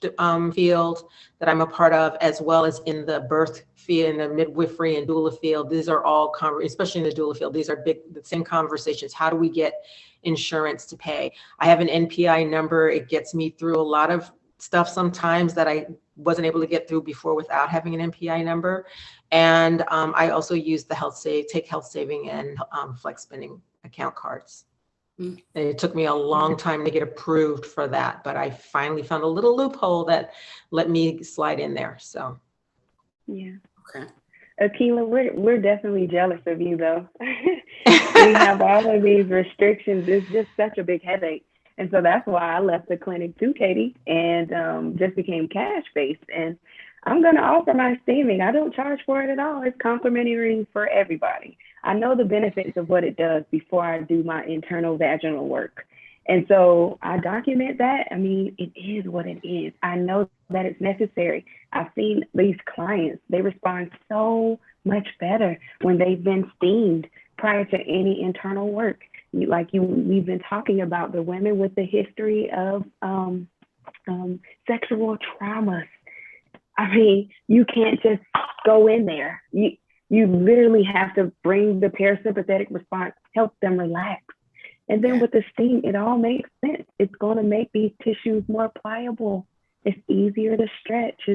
field that I'm a part of, as well as in the birth field, in the midwifery and doula field. These are all, especially in the doula field, these are the same conversations. How do we get insurance to pay? I have an NPI number. It gets me through a lot of stuff sometimes that I wasn't able to get through before without having an NPI number. And I also use the take health saving and flex spending account cards. And it took me a long time to get approved for that, but I finally found a little loophole that let me slide in there. So, Aqiylah, we're definitely jealous of you, though. We have all of these restrictions. It's just such a big headache, and so that's why I left the clinic too, Katie, and just became cash based. And I'm going to offer my steaming. I don't charge for it at all. It's complimentary for everybody. I know the benefits of what it does before I do my internal vaginal work. And so I document that. I mean, it is what it is. I know that it's necessary. I've seen these clients, they respond so much better when they've been steamed prior to any internal work. We've been talking about the women with the history of sexual traumas. I mean, you can't just go in there. You literally have to bring the parasympathetic response, help them relax. And then with the steam, it all makes sense. It's going to make these tissues more pliable. It's easier to stretch.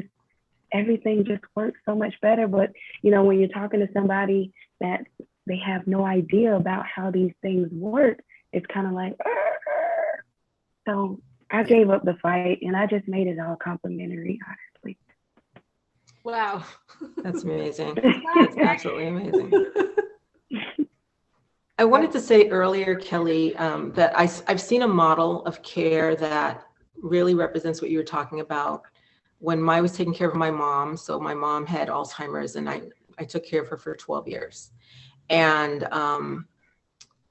Everything just works so much better. But, when you're talking to somebody that they have no idea about how these things work, it's kind of like, argh. So I gave up the fight and I just made it all complimentary, honestly. Wow. That's amazing. That's absolutely amazing. I wanted to say earlier, Keli, that I've seen a model of care that really represents what you were talking about when I was taking care of my mom. So my mom had Alzheimer's, and I took care of her for 12 years. And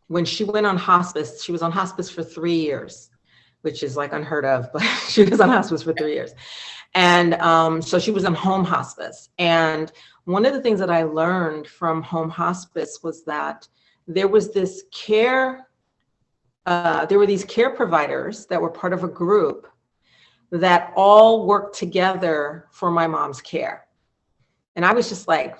when she went on hospice, she was on hospice for 3 years, which is like unheard of, but she was on hospice for 3 years. And so she was on home hospice. And one of the things that I learned from home hospice was that there was this care, there were these care providers that were part of a group that all worked together for my mom's care. And I was just like,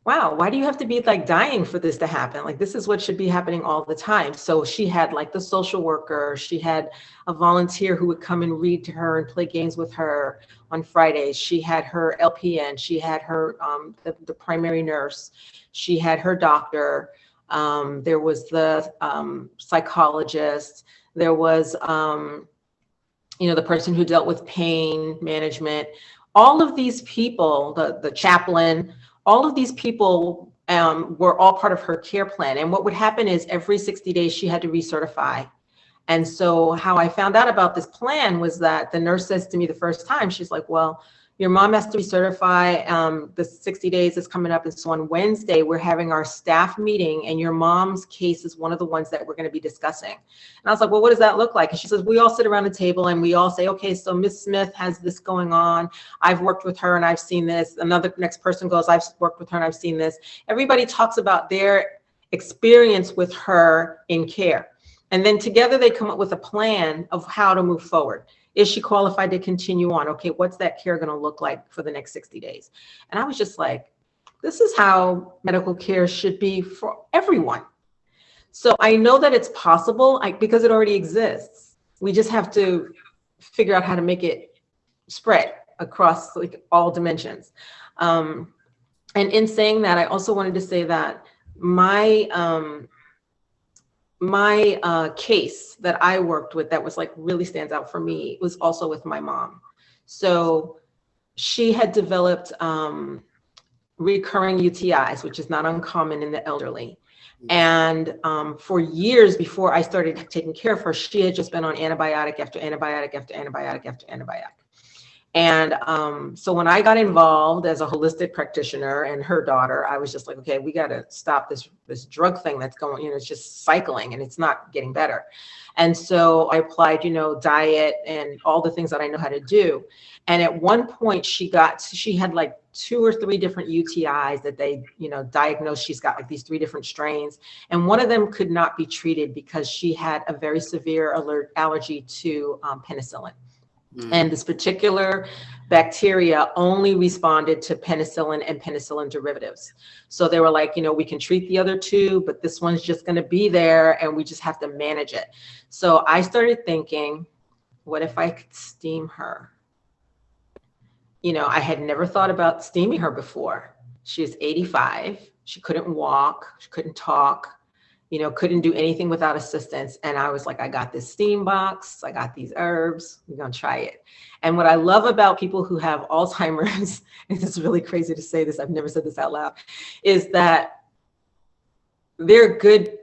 wow, why do you have to be like dying for this to happen? Like, this is what should be happening all the time. So she had like the social worker, she had a volunteer who would come and read to her and play games with her on Fridays. She had her LPN, she had her, the primary nurse, she had her doctor. There was the psychologist, there was, the person who dealt with pain management. All of these people, the chaplain, all of these people were all part of her care plan. And what would happen is every 60 days, she had to recertify. And so how I found out about this plan was that the nurse says to me the first time, she's like, well, your mom has to recertify. The 60 days is coming up. And so on Wednesday, we're having our staff meeting, and your mom's case is one of the ones that we're going to be discussing. And I was like, well, what does that look like? And she says, we all sit around the table and we all say, okay, so Miss Smith has this going on. I've worked with her and I've seen this. Another next person goes, I've worked with her and I've seen this. Everybody talks about their experience with her in care. And then together they come up with a plan of how to move forward. Is she qualified to continue on? Okay, what's that care going to look like for the next 60 days? And I was just like, this is how medical care should be for everyone. So I know that it's possible because it already exists. We just have to figure out how to make it spread across like all dimensions. And in saying that, I also wanted to say that my case that I worked with that was like really stands out for me was also with my mom. So she had developed recurring UTIs, which is not uncommon in the elderly. And for years before I started taking care of her, she had just been on antibiotic after antibiotic after antibiotic after antibiotic. And so when I got involved as a holistic practitioner and her daughter, I was just like, okay, we got to stop this drug thing that's going, it's just cycling and it's not getting better. And so I applied, diet and all the things that I know how to do. And at one point she had like 2 or 3 different UTIs that they, diagnosed. She's got like these 3 different strains. And one of them could not be treated because she had a very severe allergy to penicillin. And this particular bacteria only responded to penicillin and penicillin derivatives. So they were like, we can treat the other 2, but this one's just going to be there and we just have to manage it. So I started thinking, what if I could steam her? I had never thought about steaming her before. She was 85. She couldn't walk. She couldn't talk. Couldn't do anything without assistance. And I was like, I got this steam box. I got these herbs. We're going to try it. And what I love about people who have Alzheimer's, and it's really crazy to say this, I've never said this out loud, is that they're good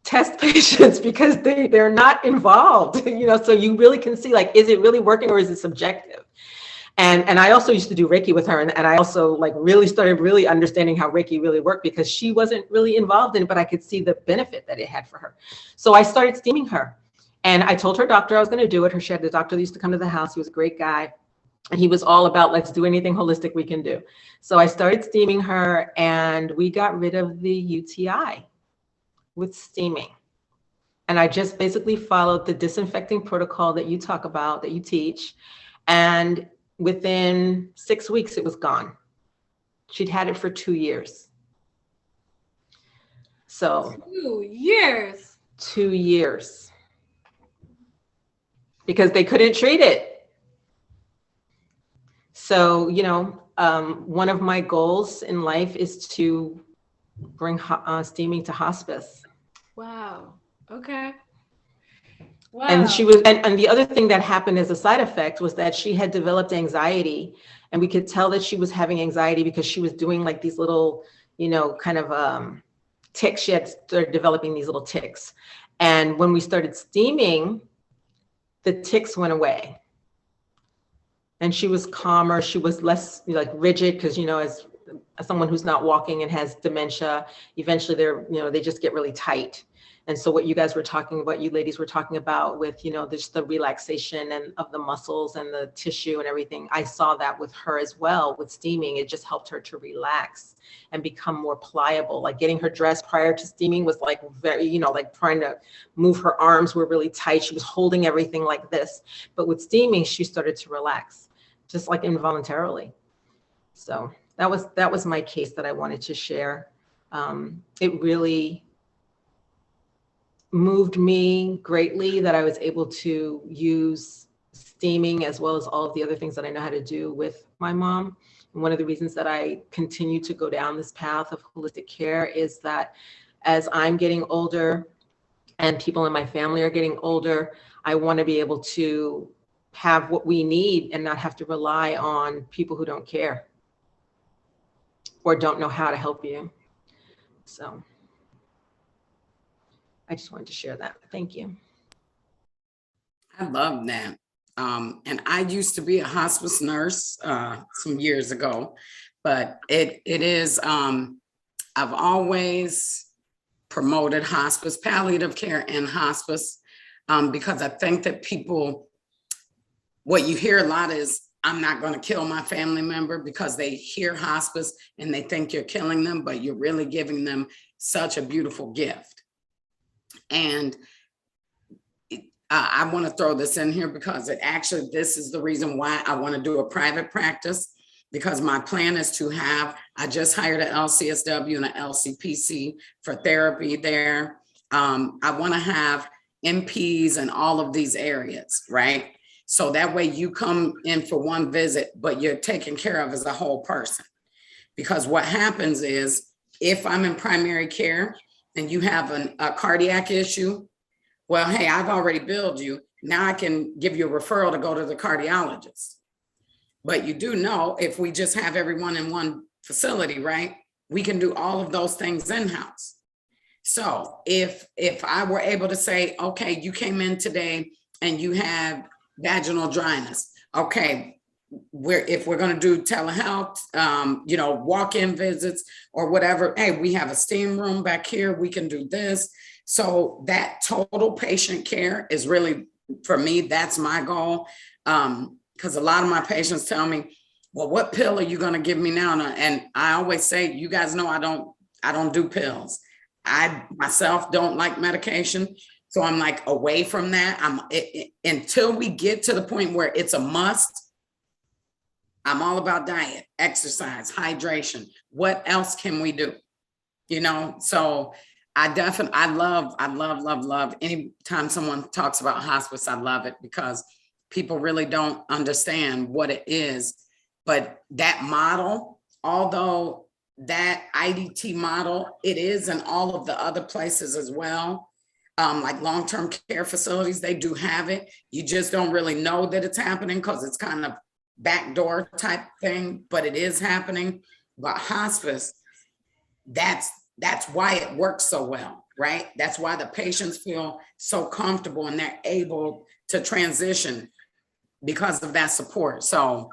test patients because they're not involved, so you really can see like, is it really working or is it subjective? And I also used to do Reiki with her. And I also like really started really understanding how Reiki really worked because she wasn't really involved in it, but I could see the benefit that it had for her. So I started steaming her. And I told her doctor I was going to do it. She had the doctor that used to come to the house. He was a great guy. And he was all about, let's do anything holistic we can do. So I started steaming her and we got rid of the UTI with steaming. And I just basically followed the disinfecting protocol that you talk about, that you teach. And within 6 weeks, it was gone. She'd had it for 2 years. So 2 years. 2 years. Because they couldn't treat it. So, one of my goals in life is to bring steaming to hospice. Wow. Okay. Wow. And she was, and the other thing that happened as a side effect was that she had developed anxiety, and we could tell that she was having anxiety because she was doing like these little, kind of tics. She had started developing these little tics. And when we started steaming, the tics went away. And she was calmer. She was less like rigid because, you know, as someone who's not walking and has dementia, eventually they're, you know, they just get really tight. And so what you guys were talking about, you ladies were talking about with, you know, just the relaxation and of the muscles and the tissue and everything. I saw that with her as well with steaming. It just helped her to relax and become more pliable. Like getting her dressed prior to steaming was like very, you know, like trying to move her arms were really tight. She was holding everything like this. But with steaming, she started to relax, just like involuntarily. So that was my case that I wanted to share. It really moved me greatly that I was able to use steaming as well as all of the other things that I know how to do with my mom. And one of the reasons that I continue to go down this path of holistic care is that as I'm getting older and people in my family are getting older, I want to be able to have what we need and not have to rely on people who don't care or don't know how to help you. So I just wanted to share that. Thank you. I love that. And I used to be a hospice nurse some years ago, but it is, I've always promoted hospice, palliative care and hospice, because I think that people, what you hear a lot is, I'm not going to kill my family member, because they hear hospice and they think you're killing them, but you're really giving them such a beautiful gift. And I want to throw this in here because this is the reason why I want to do a private practice, because my plan is to have, I just hired an LCSW and an LCPC for therapy there. I want to have MPs in all of these areas, right? So that way you come in for one visit, but you're taken care of as a whole person. Because what happens is, if I'm in primary care and you have a cardiac issue, well, hey, I've already billed you. Now I can give you a referral to go to the cardiologist. But you do know, if we just have everyone in one facility, right, we can do all of those things in-house. So if I were able to say, okay, you came in today and you have vaginal dryness, okay, if we're going to do telehealth, you know, walk-in visits or whatever, hey, we have a steam room back here, we can do this. So that total patient care is really, for me, that's my goal. Because a lot of my patients tell me, well, what pill are you going to give me now? And I always say, you guys know I don't do pills. I myself don't like medication. So I'm like away from that. Until we get to the point where it's a must, I'm all about diet, exercise, hydration. What else can we do? You know, so I love. Anytime someone talks about hospice, I love it, because people really don't understand what it is. But that model, although that IDT model, it is in all of the other places as well. Like long-term care facilities, they do have it. You just don't really know that it's happening because it's kind of backdoor type thing, but it is happening. But hospice, that's why it works so well, right? That's why the patients feel so comfortable and they're able to transition because of that support. So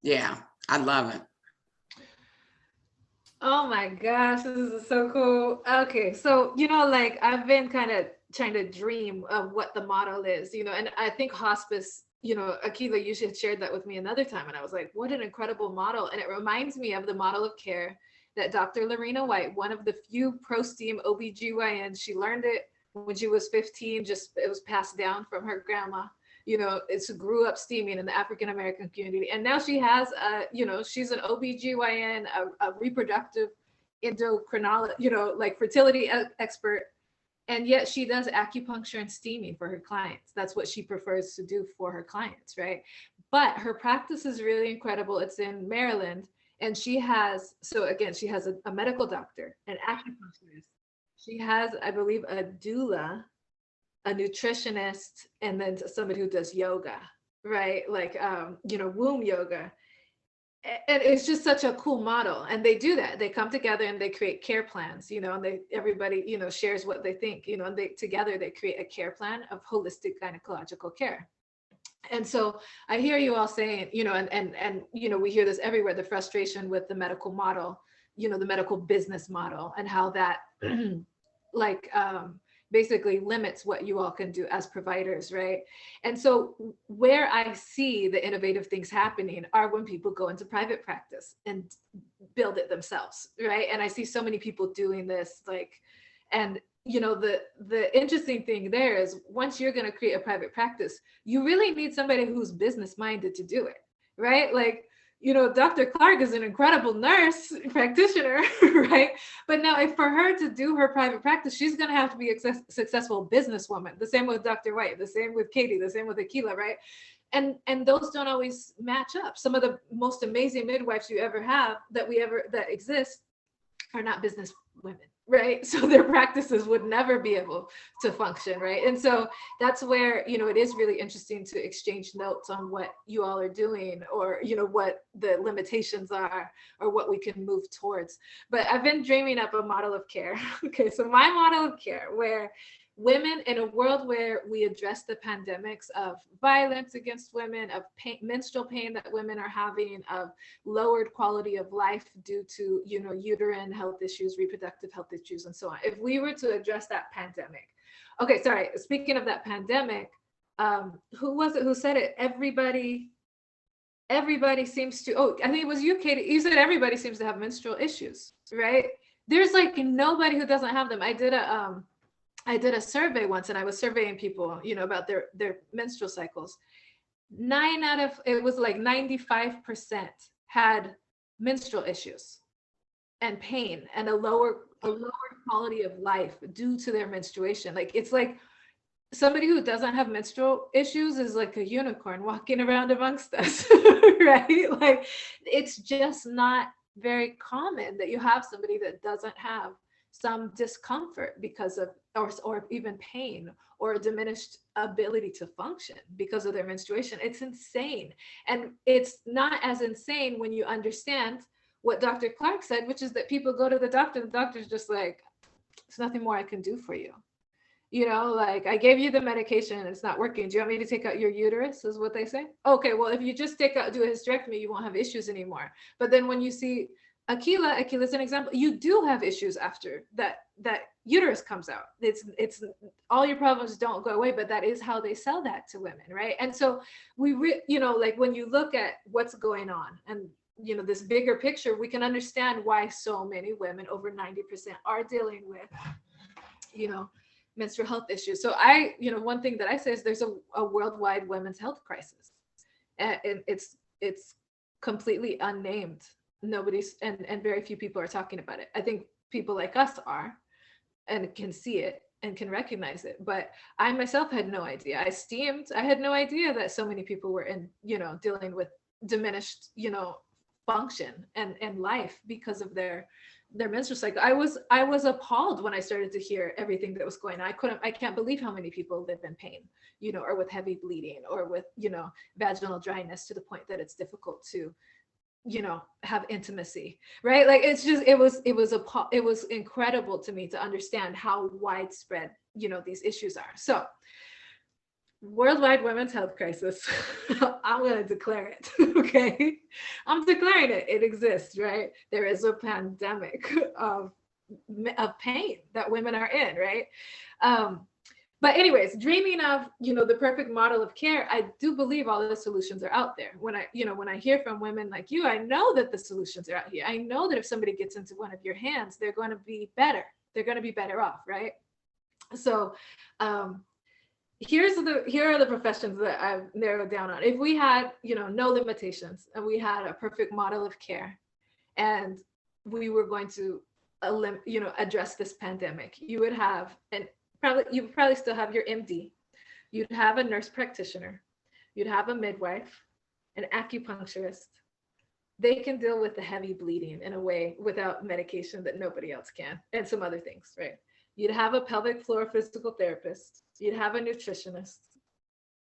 yeah, I love it. Oh my gosh, this is so cool. Okay, so, you know, like I've been kind of trying to dream of what the model is, you know, and I think hospice, you know, Aqiylah, you should shared that with me another time. And I was like, what an incredible model. And it reminds me of the model of care that Dr. Lorena White, one of the few pro-STEAM OBGYNs, she learned it when she was 15, it was passed down from her grandma. You know, it's grew up steaming in the African-American community. And now she has, you know, she's an OBGYN, a reproductive endocrinologist, you know, like fertility expert. And yet she does acupuncture and steaming for her clients. That's what she prefers to do for her clients, right? But her practice is really incredible. It's in Maryland. And she has, so again, she has a medical doctor, an acupuncturist. She has, I believe, a doula, a nutritionist, and then somebody who does yoga, right? Like, you know, womb yoga. And it's just such a cool model. And they do that. They come together and they create care plans, you know, and everybody, you know, shares what they think, you know, and together they create a care plan of holistic gynecological care. And so I hear you all saying, you know, and you know, we hear this everywhere, the frustration with the medical model, you know, the medical business model, and how that like basically limits what you all can do as providers, right? And so where I see the innovative things happening are when people go into private practice and build it themselves, right? And I see so many people doing this, like, and you know, the interesting thing there is once you're going to create a private practice, you really need somebody who's business minded to do it, right? Like, you know, Dr. Clark is an incredible nurse practitioner, right? But now if for her to do her private practice, she's going to have to be a successful businesswoman. The same with Dr. White, the same with Katie, the same with Aqiylah, right? And those don't always match up. Some of the most amazing midwives you ever have that exist are not business women, right? So their practices would never be able to function, right? And so that's where, you know, it is really interesting to exchange notes on what you all are doing, or, you know, what the limitations are, or what we can move towards. But I've been dreaming up a model of care. Okay, so my model of care, where women, in a world where we address the pandemics of violence against women, of pain, menstrual pain that women are having, of lowered quality of life due to, you know, uterine health issues, reproductive health issues, and so on. If we were to address that pandemic, okay, sorry, speaking of that pandemic, who was it who said it? Everybody seems to, oh, I think it was you, Katie, you said everybody seems to have menstrual issues, right? There's like nobody who doesn't have them. I did a survey once, and I was surveying people, you know, about their menstrual cycles. 95% had menstrual issues and pain and a lower quality of life due to their menstruation. Like, it's like somebody who doesn't have menstrual issues is like a unicorn walking around amongst us, right? Like, it's just not very common that you have somebody that doesn't have some discomfort because of, or even pain, or a diminished ability to function because of their menstruation. It's insane. And it's not as insane when you understand what Dr. Clark said, which is that people go to the doctor's just like, there's nothing more I can do for you. You know, like, I gave you the medication and it's not working. Do you want me to take out your uterus, is what they say? Okay, well, if you just do a hysterectomy, you won't have issues anymore. But then when you see Aqiylah is an example. You do have issues after that uterus comes out. It's all your problems don't go away, but that is how they sell that to women, right? And so you know, like, when you look at what's going on and, you know, this bigger picture, we can understand why so many women, over 90%, are dealing with, you know, menstrual health issues. So you know, one thing that I say is there's a worldwide women's health crisis, and it's completely unnamed. Nobody's, and very few people are talking about it. I think people like us are, and can see it and can recognize it. But I myself had no idea. I had no idea that so many people were dealing with diminished, function and life because of their menstrual cycle. I was appalled when I started to hear everything that was going on. I can't believe how many people live in pain, or with heavy bleeding, or with, vaginal dryness to the point that it's difficult to, have intimacy, right? Like, it's just, it was incredible to me to understand how widespread, these issues are. So, worldwide women's health crisis. I'm going to declare it. Okay. I'm declaring it. It exists, right? There is a pandemic of pain that women are in, right? But anyways, dreaming of, the perfect model of care, I do believe all the solutions are out there. When I hear from women like you, I know that the solutions are out here. I know that if somebody gets into one of your hands, they're going to be better. They're going to be better off, right? So, here are the professions that I've narrowed down on. If we had, no limitations, and we had a perfect model of care, and we were going to, address this pandemic, you would have, you would probably still have your MD. You'd have a nurse practitioner. You'd have a midwife, an acupuncturist. They can deal with the heavy bleeding in a way without medication that nobody else can, and some other things, right? You'd have a pelvic floor physical therapist. You'd have a nutritionist.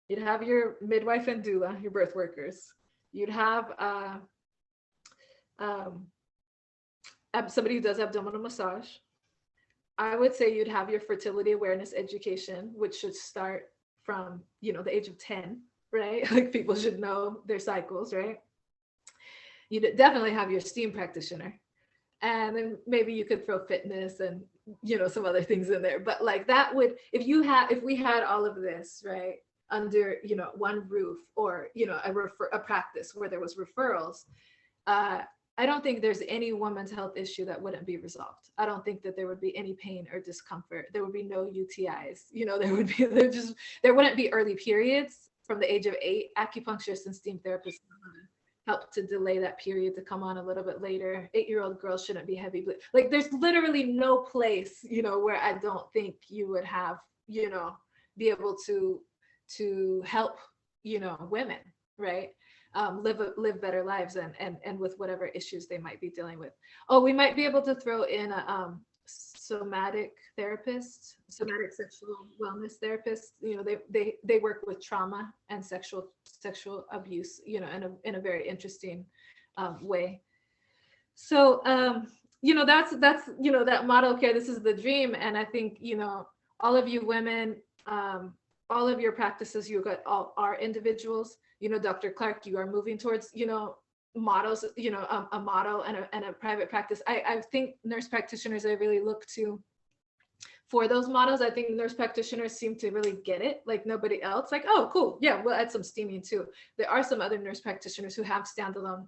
You'd have your midwife and doula, your birth workers. You'd have somebody who does abdominal massage. I would say you'd have your fertility awareness education, which should start from, the age of 10. right? Like people should know their cycles, right? You definitely have your steam practitioner. And then maybe you could throw fitness and, you know, some other things in there. But like that would, if we had all of this, right, under, you know, one roof, or, you know, a practice where there was referrals, I don't think there's any woman's health issue that wouldn't be resolved. I don't think that there would be any pain or discomfort. There would be no UTIs. You know, there wouldn't be early periods from the age of 8. Acupuncturists and steam therapists help to delay that period to come on a little bit later. 8-year-old girls shouldn't be heavy. Like there's literally no place, you know, where I don't think you would have, you know, be able to help, you know, women, right? Live better lives and with whatever issues they might be dealing with. Oh, we might be able to throw in a somatic therapist, somatic sexual wellness therapist. You know, they work with trauma and sexual abuse, you know, in a very interesting way. So you know, that's you know, that model care, this is the dream. And I think, you know, all of you women, all of your practices, you got all are individuals. You know, Dr. Clark, you are moving towards, you know, models, you know, a model and a private practice. I think nurse practitioners I really look to for those models. I think nurse practitioners seem to really get it, like nobody else. Like, oh, cool, yeah, we'll add some steaming too. There are some other nurse practitioners who have standalone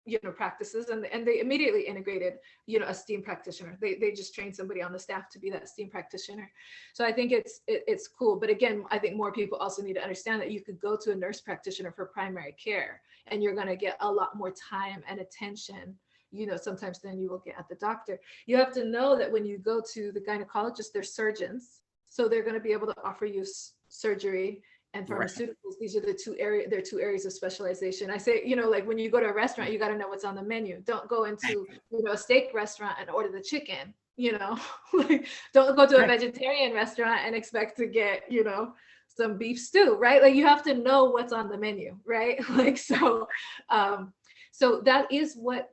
you know, practices, and they immediately integrated, you know, a steam practitioner. They just trained somebody on the staff to be that steam practitioner. So I think it's cool. But again, I think more people also need to understand that you could go to a nurse practitioner for primary care, and you're going to get a lot more time and attention, you know, sometimes than you will get at the doctor. You have to know that when you go to the gynecologist, they're surgeons, so they're going to be able to offer you surgery and pharmaceuticals. Right. These are the two areas of specialization. I say, you know, like when you go to a restaurant, you got to know what's on the menu. Don't go into, you know, a steak restaurant and order the chicken, you know, like don't go to a vegetarian restaurant and expect to get, you know, some beef stew, right? Like you have to know what's on the menu, right? Like, so that is what,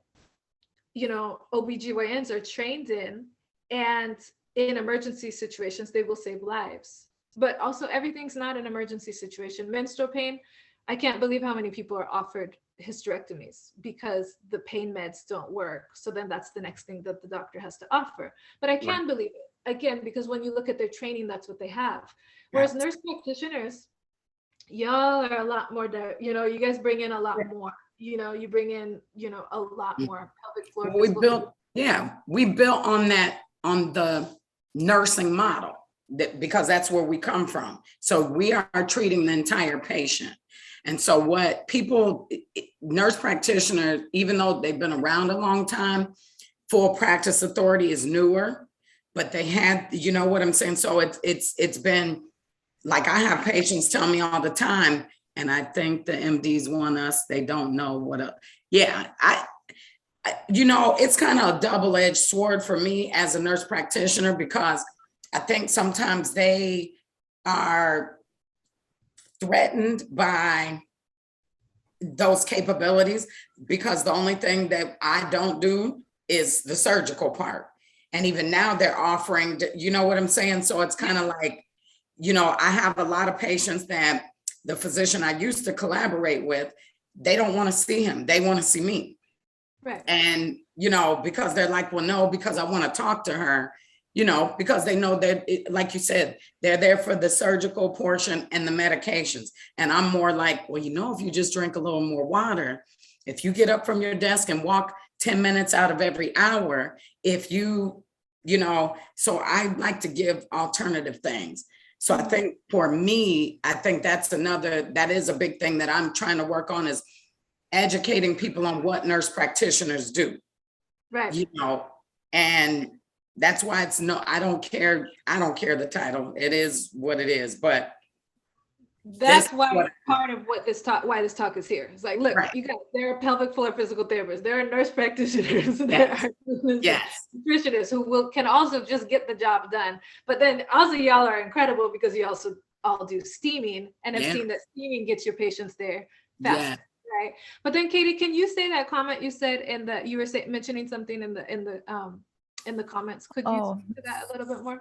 you know, OBGYNs are trained in, and in emergency situations, they will save lives. But also everything's not an emergency situation. Menstrual pain, I can't believe how many people are offered hysterectomies because the pain meds don't work. So then that's the next thing that the doctor has to offer. But I can believe it, again, because when you look at their training, that's what they have. Whereas nurse practitioners, y'all are a lot more, you know, you guys bring in a lot more, you know, you bring in, you know, a lot more pelvic floor. We built on that, on the nursing model. Because that's where we come from. So we are treating the entire patient. And so what people, nurse practitioners, even though they've been around a long time, full practice authority is newer, but they had, you know what I'm saying? So it's been like, I have patients tell me all the time, and I think the MDs want us, they don't know what I you know, it's kind of a double-edged sword for me as a nurse practitioner, because I think sometimes they are threatened by those capabilities, because the only thing that I don't do is the surgical part. And even now they're offering, you know what I'm saying? So it's kind of like, you know, I have a lot of patients that the physician I used to collaborate with, they don't want to see him. They want to see me. Right. And, you know, because they're like, well, no, because I want to talk to her. You know, because they know that, like you said, they're there for the surgical portion and the medications. And I'm more like, well, you know, if you just drink a little more water, if you get up from your desk and walk 10 minutes out of every hour, if you know, so I like to give alternative things. So I think for me, I think that is a big thing that I'm trying to work on, is educating people on what nurse practitioners do. Right. You know, and that's why I don't care the title. It is what it is, but that's why part of what why this talk is here. It's like, look, you guys, there are pelvic floor physical therapists, there are nurse practitioners, there are nutritionists who can also just get the job done. But then also y'all are incredible because you also all do steaming, and have seen that steaming gets your patients there fast. Right. But then Katie, can you say that comment you said you were mentioning something in the comments? Could you speak to that a little bit more?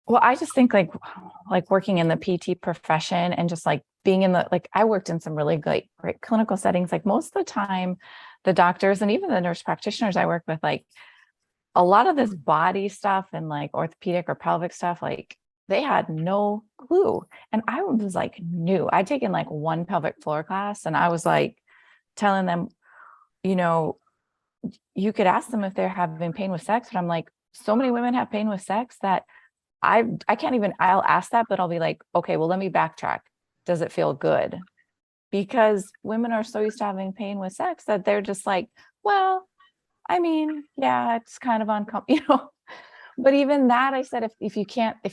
Well, I just think like working in the PT profession and just like being in the, like I worked in some really great clinical settings. Like most of the time, the doctors and even the nurse practitioners I work with, like a lot of this body stuff and like orthopedic or pelvic stuff, like they had no clue. And I was like new. I'd taken like one pelvic floor class and I was like telling them, you know, you could ask them if they're having pain with sex, but I'm like, so many women have pain with sex that I can't even, I'll ask that, but I'll be like, okay, well, let me backtrack. Does it feel good? Because women are so used to having pain with sex that they're just like, well, I mean, yeah, it's kind of uncomfortable, but even that, I said, if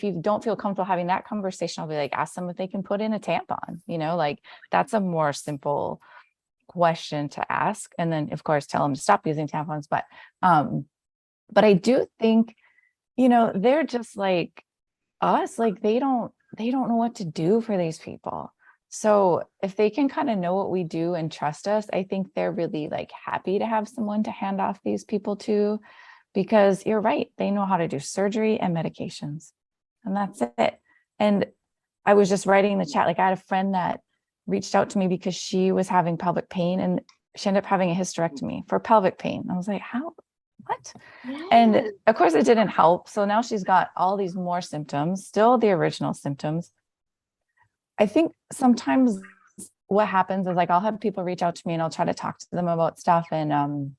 you don't feel comfortable having that conversation, I'll be like, ask them if they can put in a tampon, like that's a more simple question to ask. And then of course, tell them to stop using tampons. But I do think, they're just like us, like they don't know what to do for these people. So if they can kind of know what we do and trust us, I think they're really like happy to have someone to hand off these people to, because you're right, they know how to do surgery and medications, and that's it. And I was just writing in the chat, like I had a friend that reached out to me because she was having pelvic pain and she ended up having a hysterectomy for pelvic pain. I was like, how? What? Yes. And of course it didn't help. So now she's got all these more symptoms, still the original symptoms. I think sometimes what happens is like I'll have people reach out to me and I'll try to talk to them about stuff. And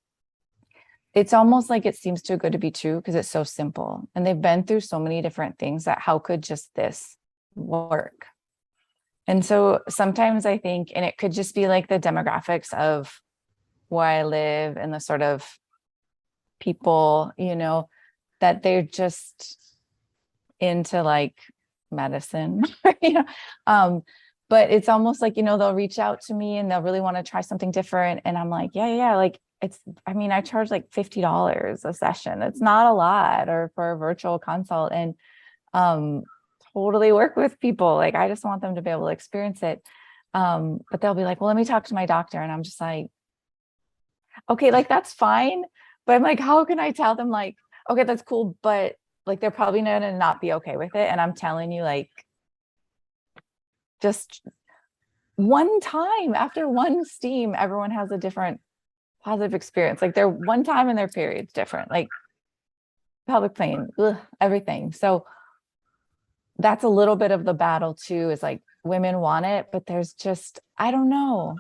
it's almost like it seems too good to be true because it's so simple. And they've been through so many different things that how could just this work? And so sometimes I think, and it could just be like the demographics of where I live and the sort of people, that they're just into like medicine, but it's almost like, they'll reach out to me and they'll really want to try something different. And I'm like, yeah. Like I charge like $50 a session. It's not a lot, or for a virtual consult, and totally work with people. Like, I just want them to be able to experience it. But they'll be like, well, let me talk to my doctor. And I'm just like, okay, like that's fine. But I'm like, how can I tell them like, okay, that's cool, but like they're probably gonna not be okay with it. And I'm telling you, like, just one time after one steam, everyone has a different positive experience. Like their one time in their period's different, like pelvic pain, everything. So that's a little bit of the battle too, is like women want it, but there's just, I don't know.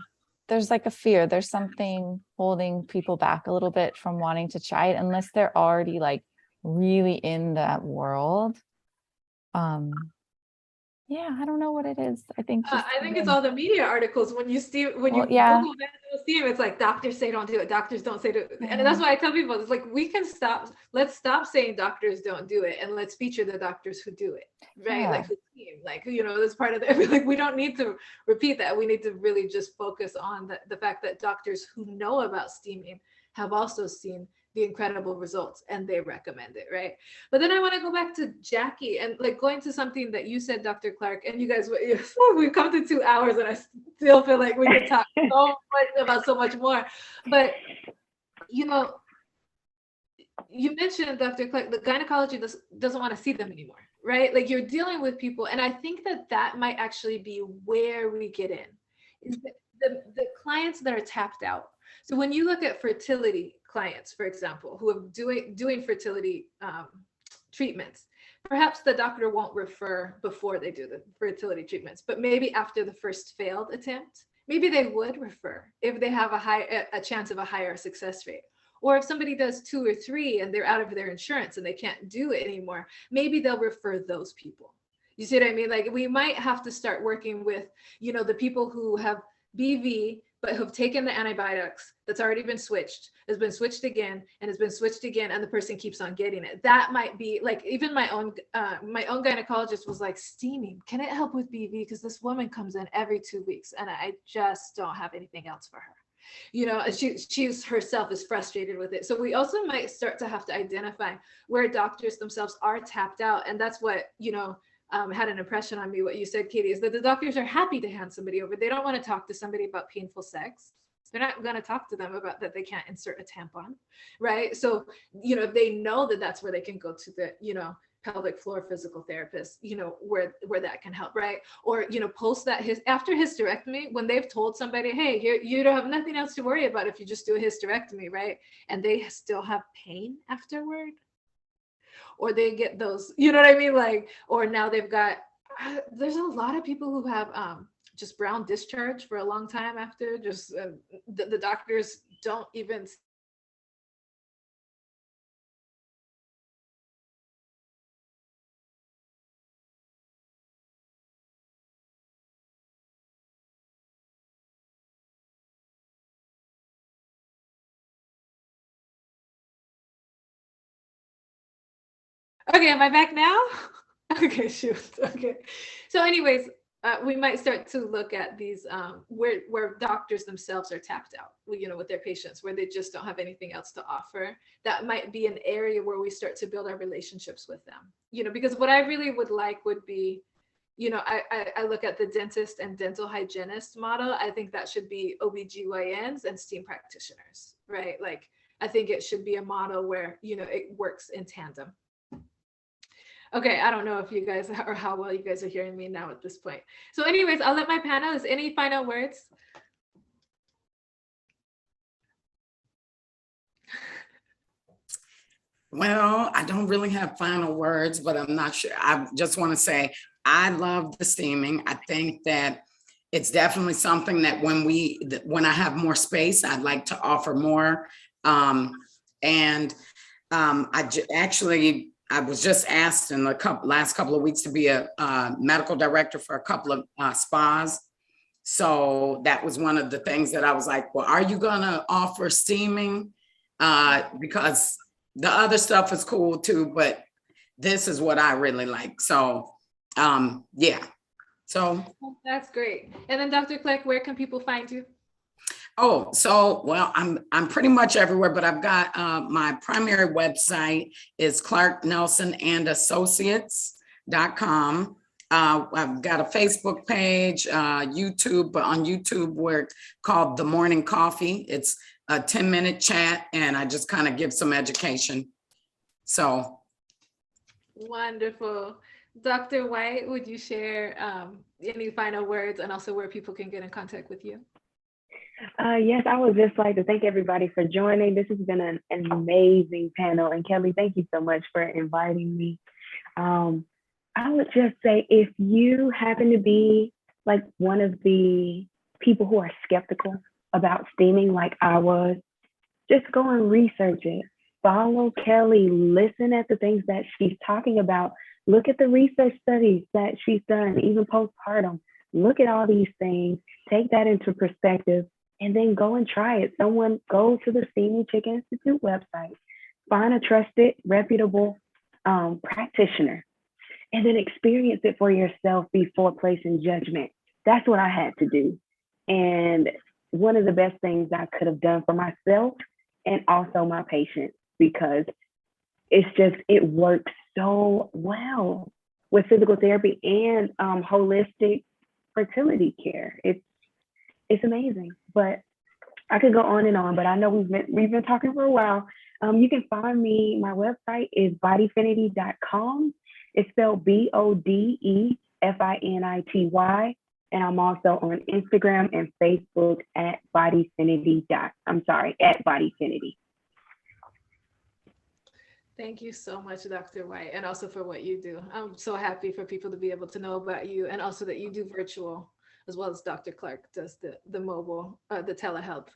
There's like a fear. There's something holding people back a little bit from wanting to try it unless they're already like really in that world. Yeah, I don't know what it is. I think it's all the media articles when you Google vaginal steam, it's like doctors say don't do it, doctors don't say do it. And that's why I tell people, it's like, let's stop saying doctors don't do it and let's feature the doctors who do it, right? Like the team, like, that's part of it. Like, we don't need to repeat that. We need to really just focus on the fact that doctors who know about steaming have also seen the incredible results and they recommend it, right? But then I want to go back to Jackie and like going to something that you said, Dr. Clark, and you guys, we've come to 2 hours and I still feel like we could talk so much about so much more. But, you mentioned, Dr. Clark, the gynecology doesn't want to see them anymore, right? Like, you're dealing with people. And I think that might actually be where we get in, is the clients that are tapped out. So when you look at fertility clients, for example, who are doing fertility treatments, perhaps the doctor won't refer before they do the fertility treatments, but maybe after the first failed attempt, maybe they would refer if they have a chance of a higher success rate. Or if somebody does 2 or 3 and they're out of their insurance and they can't do it anymore, maybe they'll refer those people. You see what I mean? Like, we might have to start working with, the people who have BV, but who've taken the antibiotics that's already been switched, has been switched again, and has been switched again, and the person keeps on getting it. That might be like, even my own gynecologist was like, steaming, can it help with BV? Because this woman comes in every 2 weeks and I just don't have anything else for her. She's herself is frustrated with it. So we also might start to have to identify where doctors themselves are tapped out. And that's what, had an impression on me, what you said, Katie, is that the doctors are happy to hand somebody over. They don't want to talk to somebody about painful sex. They're not going to talk to them about that they can't insert a tampon, right? So, they know that that's where they can go to the, pelvic floor physical therapist, where that can help, right? Or, post that after hysterectomy, when they've told somebody, hey, you don't have nothing else to worry about if you just do a hysterectomy, right? And they still have pain afterward, or they get those, you know what I mean? Like, or now they've got, there's a lot of people who have just brown discharge for a long time after, just the doctors don't even. Okay, am I back now? Okay, shoot. Okay. So anyways, we might start to look at these where doctors themselves are tapped out, with their patients, where they just don't have anything else to offer. That might be an area where we start to build our relationships with them, because what I really would like would be, I look at the dentist and dental hygienist model. I think that should be OBGYNs and STEAM practitioners, right? Like, I think it should be a model where, it works in tandem. Okay, I don't know if you guys, or how well you guys are hearing me now at this point. So anyways, I'll let my panelists, any final words? Well, I don't really have final words, but I'm not sure. I just want to say, I love the steaming. I think that it's definitely something that when I have more space, I'd like to offer more. I was just asked in the last couple of weeks to be a medical director for a couple of spas. So that was one of the things that I was like, well, are you gonna offer steaming? Because the other stuff is cool too, but this is what I really like. So yeah. So that's great. And then Dr. Clark, where can people find you? Oh, so, well, I'm pretty much everywhere, but I've got my primary website is clarknelsonandassociates.com. I've got a Facebook page, YouTube, but on YouTube we're called The Morning Coffee. It's a 10-minute chat and I just kind of give some education. So. Wonderful. Dr. White, would you share any final words and also where people can get in contact with you? Yes, I would just like to thank everybody for joining. This has been an amazing panel. And Keli, thank you so much for inviting me. I would just say, if you happen to be like one of the people who are skeptical about steaming like I was, just go and research it. Follow Keli, listen at the things that she's talking about. Look at the research studies that she's done, even postpartum. Look at all these things, take that into perspective, and then go and try it. Go to the Steamy Chicken Institute website, find a trusted, reputable practitioner, and then experience it for yourself before placing judgment. That's what I had to do. And one of the best things I could have done for myself and also my patients, because it works so well with physical therapy and holistic fertility care. It's amazing, but I could go on and on, but I know we've been talking for a while. You can find me, my website is bodyfinity.com. It's spelled BODEFINITY. And I'm also on Instagram and Facebook at bodyfinity. At bodyfinity. Thank you so much, Dr. White, and also for what you do. I'm so happy for people to be able to know about you, and also that you do virtual, as well as Dr. Clark does the mobile, the telehealth.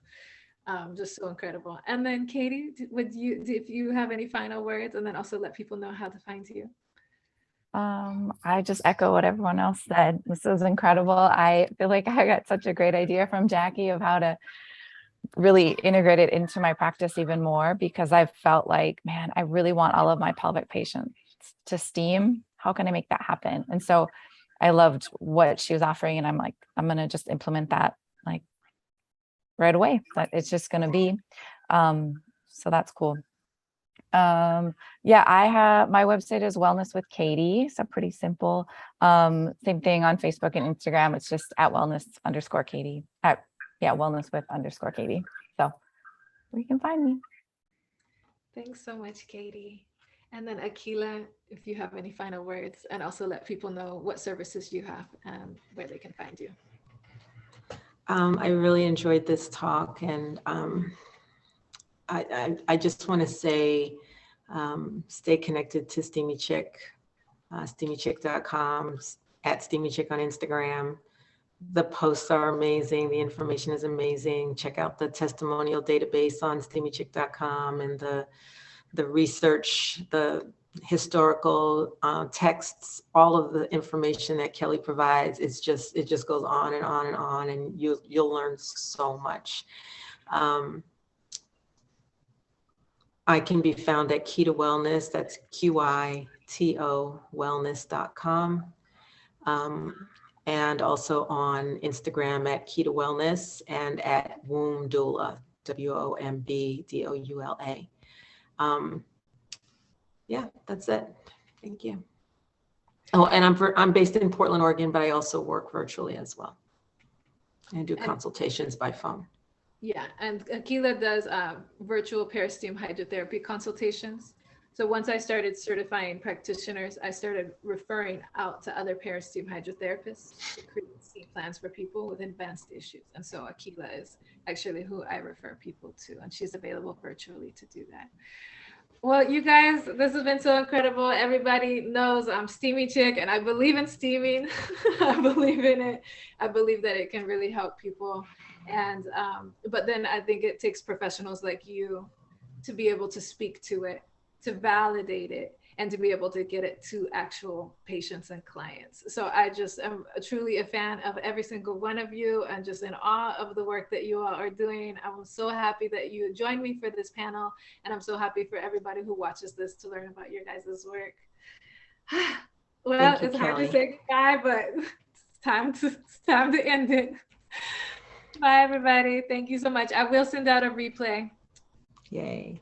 Just so incredible. And then Katie, if you have any final words, and then also let people know how to find you. I just echo what everyone else said. This was incredible. I feel like I got such a great idea from Jackie of how to really integrate it into my practice even more, because I've felt like, man, I really want all of my pelvic patients to steam. How can I make that happen? And so I loved what she was offering, and I'm like, I'm going to just implement that like right away. That it's just going to be, so that's cool. Yeah, I have, my website is Wellness with Katie. So pretty simple. Same thing on Facebook and Instagram. It's just at wellness_Katie wellness with _Katie. So where you can find me. Thanks so much, Katie. And then Aqiylah, if you have any final words, and also let people know what services you have and where they can find you. I really enjoyed this talk, and I just want to say, stay connected to Steamy Chick, steamychick.com, at Steamy Chick on Instagram. The posts are amazing. The information is amazing. Check out the testimonial database on steamychick.com, and the research, the historical texts, all of the information that Keli provides. It just goes on and on and on, and you'll learn so much. I can be found at Keto Wellness. That's QITO wellness.com. And also on Instagram at Keto Wellness and at Womb Doula, WOMBDOULA. Yeah, that's it. Thank you. Oh, and I'm based in Portland, Oregon, but I also work virtually as well. I do consultations by phone. Yeah, and Aqiylah does virtual peristeam hydrotherapy consultations. So once I started certifying practitioners, I started referring out to other peristeam hydrotherapists to create steam plans for people with advanced issues. And so Aqiylah is actually who I refer people to, and she's available virtually to do that. Well, you guys, this has been so incredible. Everybody knows I'm Steamy Chick, and I believe in steaming. I believe in it. I believe that it can really help people. And but then I think it takes professionals like you to be able to speak to it, to validate it, and to be able to get it to actual patients and clients. So I just am truly a fan of every single one of you, and just in awe of the work that you all are doing. I'm so happy that you joined me for this panel, and I'm so happy for everybody who watches this to learn about your guys' work. Well, it's hard to say goodbye, but it's time to end it. Bye, everybody. Thank you so much. I will send out a replay. Yay.